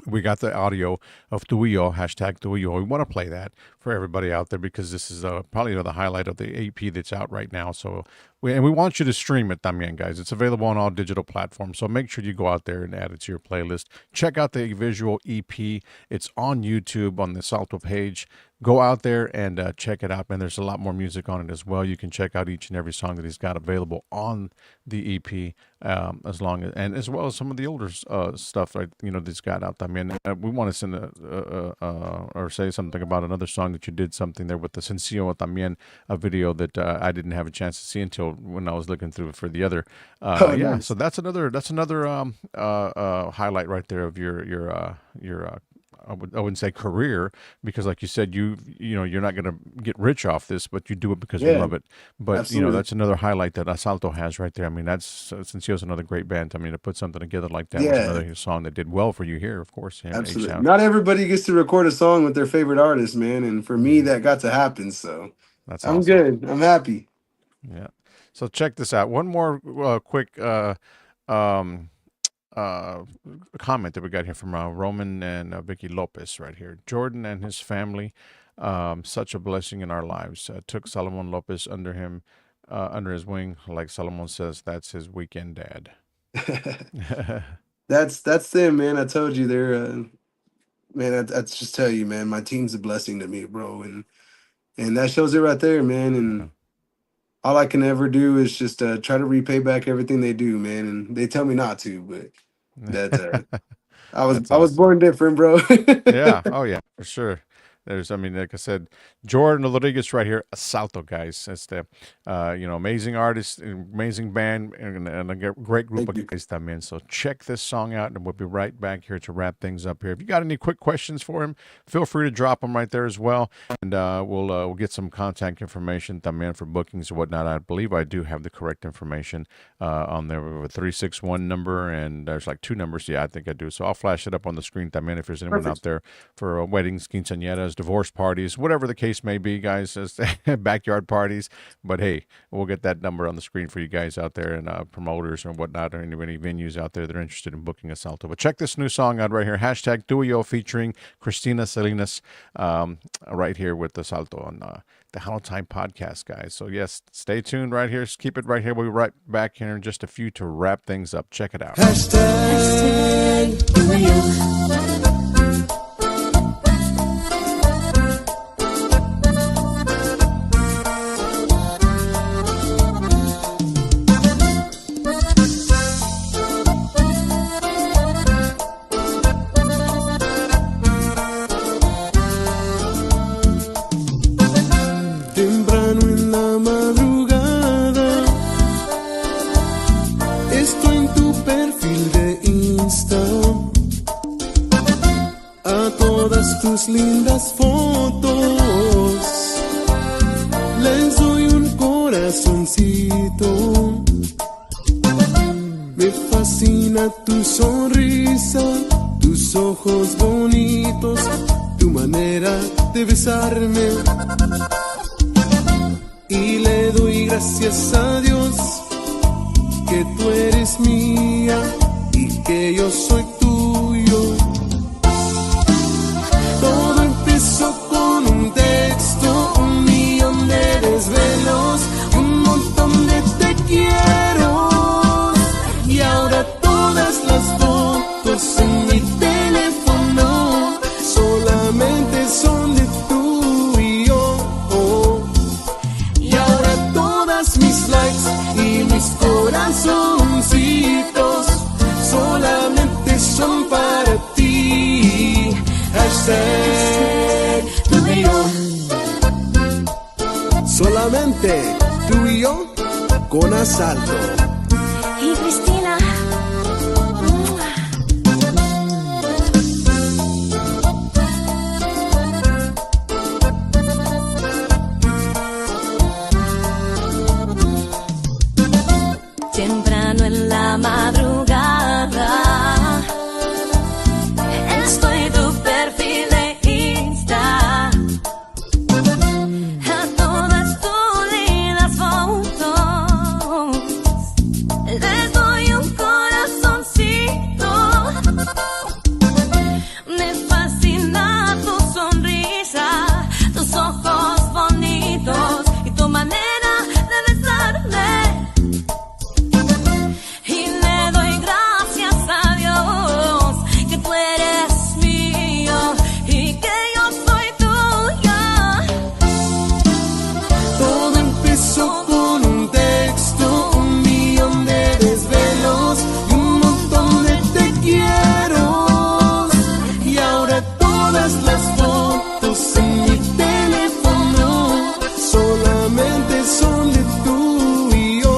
We got the audio of Tuyo, hashtag Tuyo. We want to play that for everybody out there because this is probably the highlight of the EP that's out right now. So, we want you to stream it también, guys. It's available on all digital platforms. So make sure you go out there and add it to your playlist. Check out the visual EP. It's on YouTube on the Salto page. Go out there and check it out, man. There's a lot more music on it as well. You can check out each and every song that he's got available on the EP, as well as some of the older stuff, right? That's got out. I mean, we want to send or say something about another song that you did something there with the Sencillo también, a video that I didn't have a chance to see until when I was looking through for the other. Oh, Yeah, nice. so that's another highlight right there of your I wouldn't say career, because like you said, you're not going to get rich off this, but you do it because you Yeah, love it. But absolutely. that's another highlight that Asalto has right there. I mean, that's Sencillo's another great band. I mean, to put something together like that was Yeah, another song that did well for you here, of course, here in H absolutely. Town. Not everybody gets to record a song with their favorite artist, man. And for me, Hmm. that got to happen. So That's I'm awesome. good. I'm happy. Yeah. So check this out. One more quick um, uh, comment that we got here from Roman and Vicky Lopez right here. Jordan and his family, such a blessing in our lives. Took Salomon Lopez under his wing. Like Salomon says, that's his weekend dad. That's them, man. I told you they're man. That's just tell you, man. My team's a blessing to me, bro, and that shows it right there, man. Yeah. And all I can ever do is just try to repay back everything they do, man. And they tell me not to, but that I was That's I was awesome. born different, bro. Yeah. Oh, yeah, for sure. I mean, like I said, Jordan Rodriguez right here, Asalto, guys. It's the, amazing artist, amazing band, and a great group Thank of you. guys that in. So check this song out, and we'll be right back here to wrap things up here. If you got any quick questions for him, feel free to drop them right there as well, and we'll get some contact information también for bookings or whatnot. I believe I do have the correct information on there with a 361 number, and there's like two numbers. Yeah, I think I do. So I'll flash it up on the screen también if there's anyone out Perfect. there for weddings, quinceañeras, divorce parties, whatever the case may be, guys, as backyard parties. But hey, we'll get that number on the screen for you guys out there and promoters and whatnot, or any venues out there that are interested in booking a Salto. But check this new song out right here, hashtag Duyo featuring Christina Salinas, right here with the Salto on the Tejano Time podcast, guys. So yes, stay tuned right here. Just keep it right here. We'll be right back here in just a few to wrap things up. Check it out. Hashtag temprano en la madrugada, estoy en tu perfil de Insta. A todas tus lindas fotos les doy un corazoncito. Me fascina tu sonrisa, tus ojos bonitos, tu manera de besarme. Y le doy gracias a Dios que tú eres mía y que yo soy tuyo. Todo empezó con un texto, un millón de desvelos, un montón de te quiero. Y ahora todas las fotos en mi teléfono solamente son de tú y yo. Y ahora todas mis likes y mis corazoncitos solamente son para ti. Hashtag tú y yo. Solamente tú y yo con Asalto. Y Cristina. Temprano en la madrugada estoy tu perfil de Insta. A todas tus lindas fotos les doy un corazoncito. Me fascina tu sonrisa, tus ojos bonitos y tu manera de besarme. Y le doy gracias a Dios que tú eres mío y que yo soy tuya. Todo empezó con un texto, un millón de desvelos y un montón de te quiero. Y ahora todas las fotos en mi teléfono solamente son de tú y yo.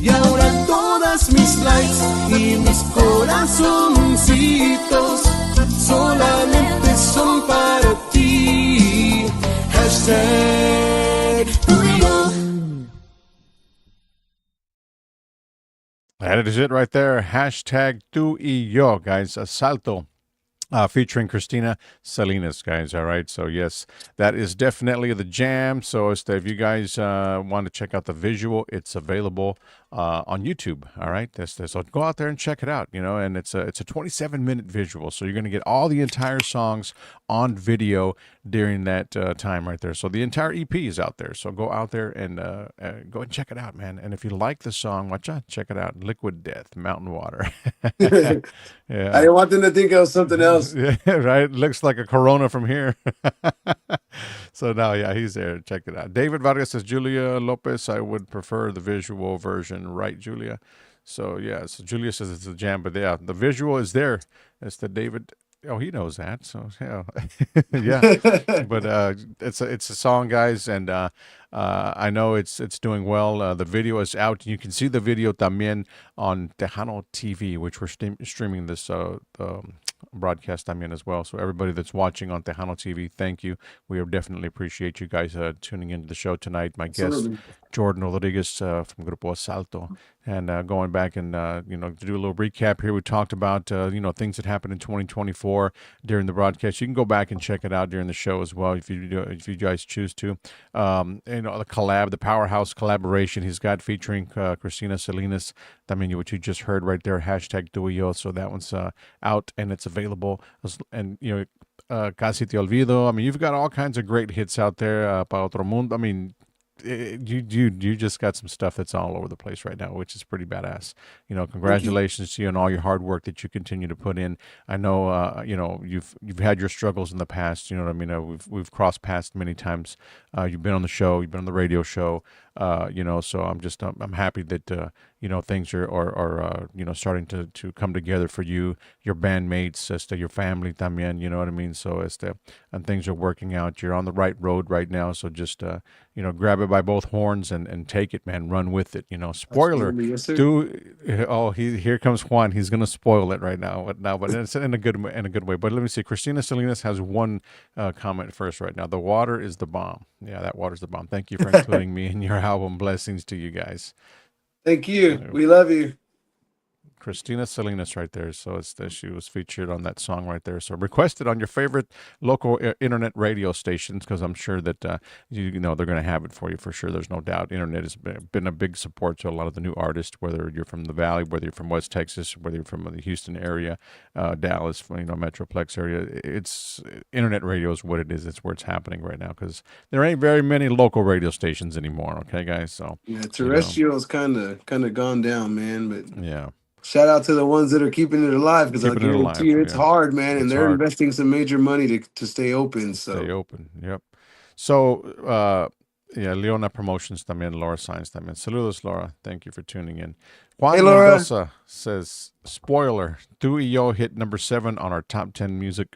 Y ahora todas mis likes y mis corazoncitos solamente son para ti. Hashtag tú y yo. That is it right there. Hashtag tú y yo, guys. Asalto. Featuring Christina Salinas, guys. All right. So, yes, that is definitely the jam. So, if you guys want to check out the visual, it's available on YouTube. All right. So, go out there and check it out, and it's a 27-minute visual. So, you're going to get all the entire songs on video during that time right there. So, the entire EP is out there. So, go out there and go and check it out, man. And if you like the song, watch out, check it out. Liquid Death, Mountain Water. I Yeah. didn't want them to think I was something else. Yeah, right. Looks like a Corona from here. So now, yeah, he's there. Check it out. David Vargas says, Julia Lopez, I would prefer the visual version. Right, Julia? So, yeah, so Julia says it's a jam, but yeah, the visual is there. It's the David. Oh, he knows that. So, yeah. Yeah. But it's a song, guys, and I know it's doing well. The video is out. You can see the video también on Tejano TV, which we're streaming this broadcast también as well. So everybody that's watching on Tejano TV, thank you. We definitely appreciate you guys tuning into the show tonight. My guest, Absolutely. Jordan Rodriguez from GRUPO Asalto. And going back and, to do a little recap here, we talked about, things that happened in 2024 during the broadcast. You can go back and check it out during the show as well if you guys choose to. The Powerhouse collaboration he's got featuring Christina Salinas. I mean, what you just heard right there, hashtag tú y yo. So that one's out and it's available. And, Casi Te Olvido. I mean, you've got all kinds of great hits out there. Pa Otro Mundo. I mean, you just got some stuff that's all over the place right now, which is pretty badass. Congratulations to you on all your hard work that you continue to put in. I know, you've had your struggles in the past. You know what I mean? We've crossed paths many times. You've been on the show, you've been on the radio show. So I'm happy that things are starting to come together for you, your bandmates, your family también. You know what I mean? So and things are working out. You're on the right road right now. So just grab it by both horns and take it, man. Run with it. Spoiler. Absolutely, yes, sir. Here comes Juan. He's gonna spoil it right now. But it's in a good way. But let me see. Christina Salinas has one comment first right now. The water is the bomb. Yeah, that water's the bomb. Thank you for including me in your album. Blessings to you guys. Thank you. We love you. Christina Salinas right there. So she was featured on that song right there. So requested on your favorite local internet radio stations, because I'm sure that they're going to have it for you for sure. There's no doubt. Internet has been a big support to a lot of the new artists, whether you're from the Valley, whether you're from West Texas, whether you're from the Houston area, Dallas, Metroplex area. It's internet radio is what it is. It's where it's happening right now, because there ain't very many local radio stations anymore. Okay, guys. So yeah, terrestrial's kind of gone down, man. But yeah. Shout out to the ones that are keeping it alive, because I Keeping it alive, guarantee you it's yeah. hard, man, and It's they're hard. investing some major money to stay open. So Stay open. Yep. So Yeah, Leona Promotions también, Laura Signs también. Saludos, Laura. Thank you for tuning in. Hey, Juan Laura. Mendoza says, spoiler, Tu y Yo hit number 7 on our top 10 music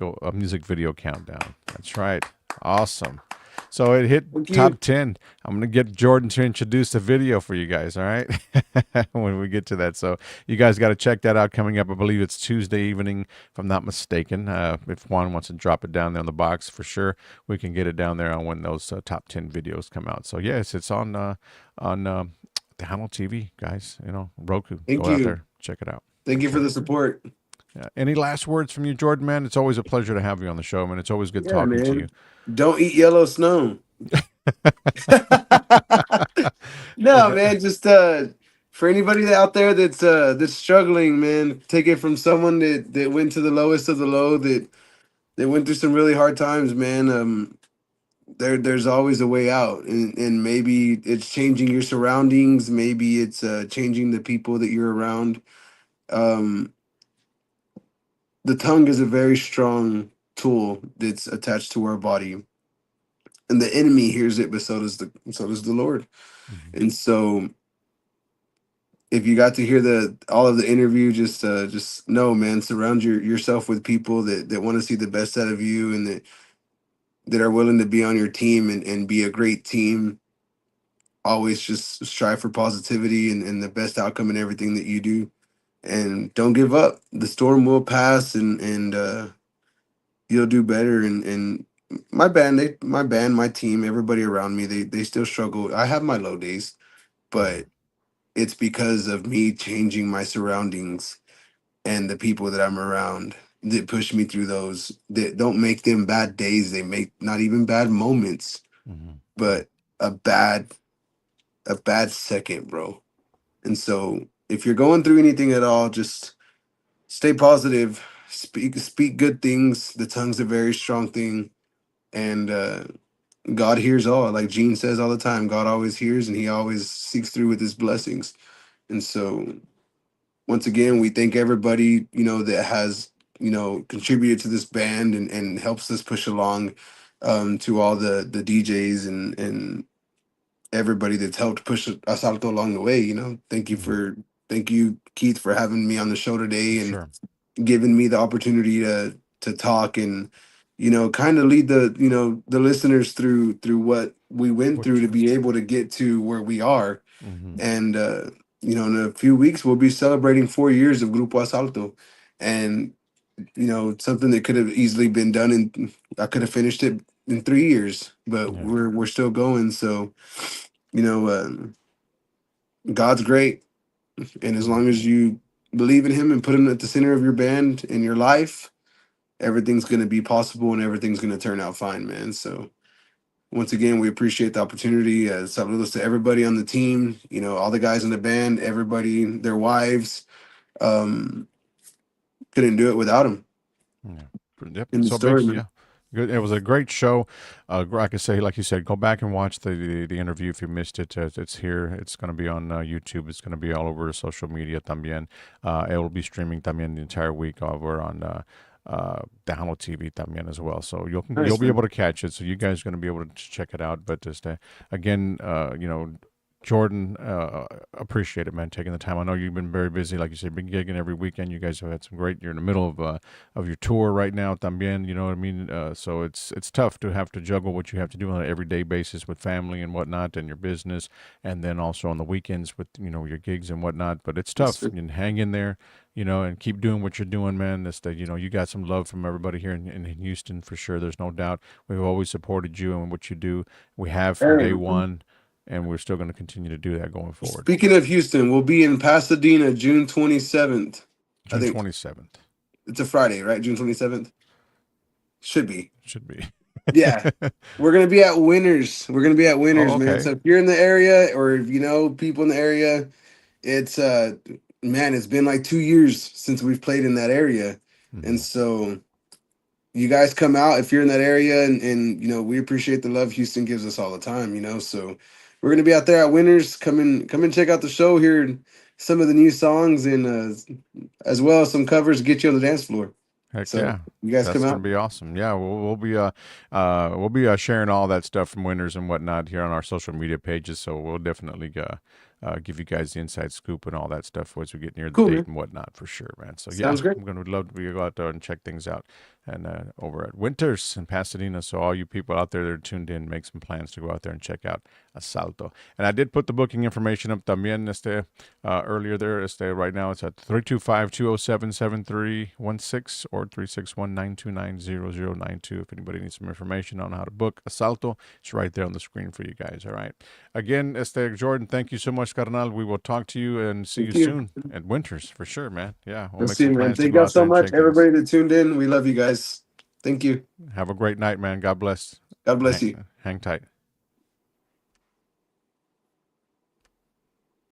video countdown. That's right. Awesome. So it hit Thank you. top 10. I'm going to get Jordan to introduce the video for you guys, all right? When we get to that. So you guys got to check that out coming up. I believe it's Tuesday evening, if I'm not mistaken. If Juan wants to drop it down there on the box, for sure, we can get it down there on when those top 10 videos come out. So, yes, it's on Tejano TV, guys. Roku. Thank Go out you. there, check it out. Thank For you for sure. the support. Any last words from you, Jordan, man? It's always a pleasure to have you on the show, man. It's always good Yeah, talking to you. man. Don't eat yellow snow. No, man. Just for anybody out there that's struggling, man, take it from someone that went to the lowest of the low, that went through some really hard times, man. There's always a way out, and maybe it's changing your surroundings, maybe it's changing the people that you're around. Um, the tongue is a very strong tool that's attached to our body, and the enemy hears it, but so does the Lord. Mhm. And so, if you got to hear the all of the interview, just know, man, surround yourself with people that want to see the best out of you, and that are willing to be on your team and be a great team. Always just strive for positivity and the best outcome in everything that you do, and don't give up. The storm will pass, and you'll do better. And my team, everybody around me, they still struggle. I have my low days, Mhm. but it's because of me changing my surroundings and the people that I'm around that push me through those, that don't make them bad days. They make not even bad moments, Mhm. but a bad a bad second, bro. And so if you're going through anything at all, just stay positive, speak good things. The tongue's a very strong thing, and God hears all. Like Gene says all the time, God always hears, and He always seeks through with His blessings. And so, once again, we thank everybody that has contributed to this band and helps us push along. To all the DJs and everybody that's helped push Asalto along the way. Mhm. Thank you, Keith, for having me on the show today and Sure. giving me the opportunity to talk and kind of lead the listeners through what we went through What to you? be able to get to where we are. Mhm. And in a few weeks we'll be celebrating 4 years of Grupo Asalto, and something that could have easily been done in I could have finished it in 3 years, but Yeah. we're still going. So you know, God's great, and as Mhm. long as you believe in Him and put Him at the center of your band in your life, everything's going to be possible and everything's going to turn out fine, man. So once again, we appreciate the opportunity. Saludos to everybody on the team. All the guys in the band, everybody, their wives. Um, couldn't do it without them. Yeah. Yep. In the So big. story, Yeah. man. Good. It was a great show. I could say, like you said, go back and watch the interview if you missed it. It's here. It's going to be on YouTube. It's going to be all over social media también. It will be streaming también the entire week over on Tejano TV también as well. So you'll Nice, be able man. to catch it. So you guys are going to be able to check it out. But just again, Jordan, appreciate it, man, taking the time. I know you've been very busy, like you said, been gigging every weekend. You guys have had some great. You're in the middle of your tour right now, también. You know what I mean? So it's tough to have to juggle what you have to do on an everyday basis with family and whatnot, and your business, and then also on the weekends with your gigs and whatnot. But it's Yes, tough. sir. And hang in there, and keep doing what you're doing, man. That's that you got some love from everybody here in Houston for sure. There's no doubt. We've always supported you and what you do. We have from day Aaron, one, and we're still going to continue to do that going forward. speaking of Houston, we'll be in Pasadena June 27th. I June think 27th it's a Friday, right? June 27th should be. should be. Yeah. We're gonna be at Winners. We're gonna be at Oh, Winners, man. okay. So if you're in the area, or if you know people in the area, it's man, it's been like 2 years since we've played in that area. And Hmm. so you guys come out if you're in that area, and we appreciate the love Houston gives us all the time, so we're gonna be out there at Winners. Come and check out the show, here some of the new songs, and as well as some covers, get you on the dance floor. Heck So yeah. you guys That's come gonna out. be awesome. Yeah, we'll be sharing all that stuff from winners and whatnot here on our social media pages. So we'll definitely give you guys the inside scoop and all that stuff as we get near the Cool, date man. and whatnot for sure, man. So yeah, Sounds great. I'm gonna love to go out there and check things out. And over at Winters in Pasadena. So all you people out there that are tuned in, make some plans to go out there and check out Asalto. And I did put the booking information up también earlier there. Right now it's at 325-207-7316 or 361-929-0092. If anybody needs some information on how to book Asalto, it's right there on the screen for you guys. All right. Again, Jordan, thank you so much, carnal. We will talk to you and see you Thank you. soon at Winters for sure, man. Yeah, we'll Let's make see, some man. plans to Thank go y'all out there so and much, check things. everybody that tuned in. We love you guys. Thank you. Have a great night, man. God bless. God bless you. Hang tight.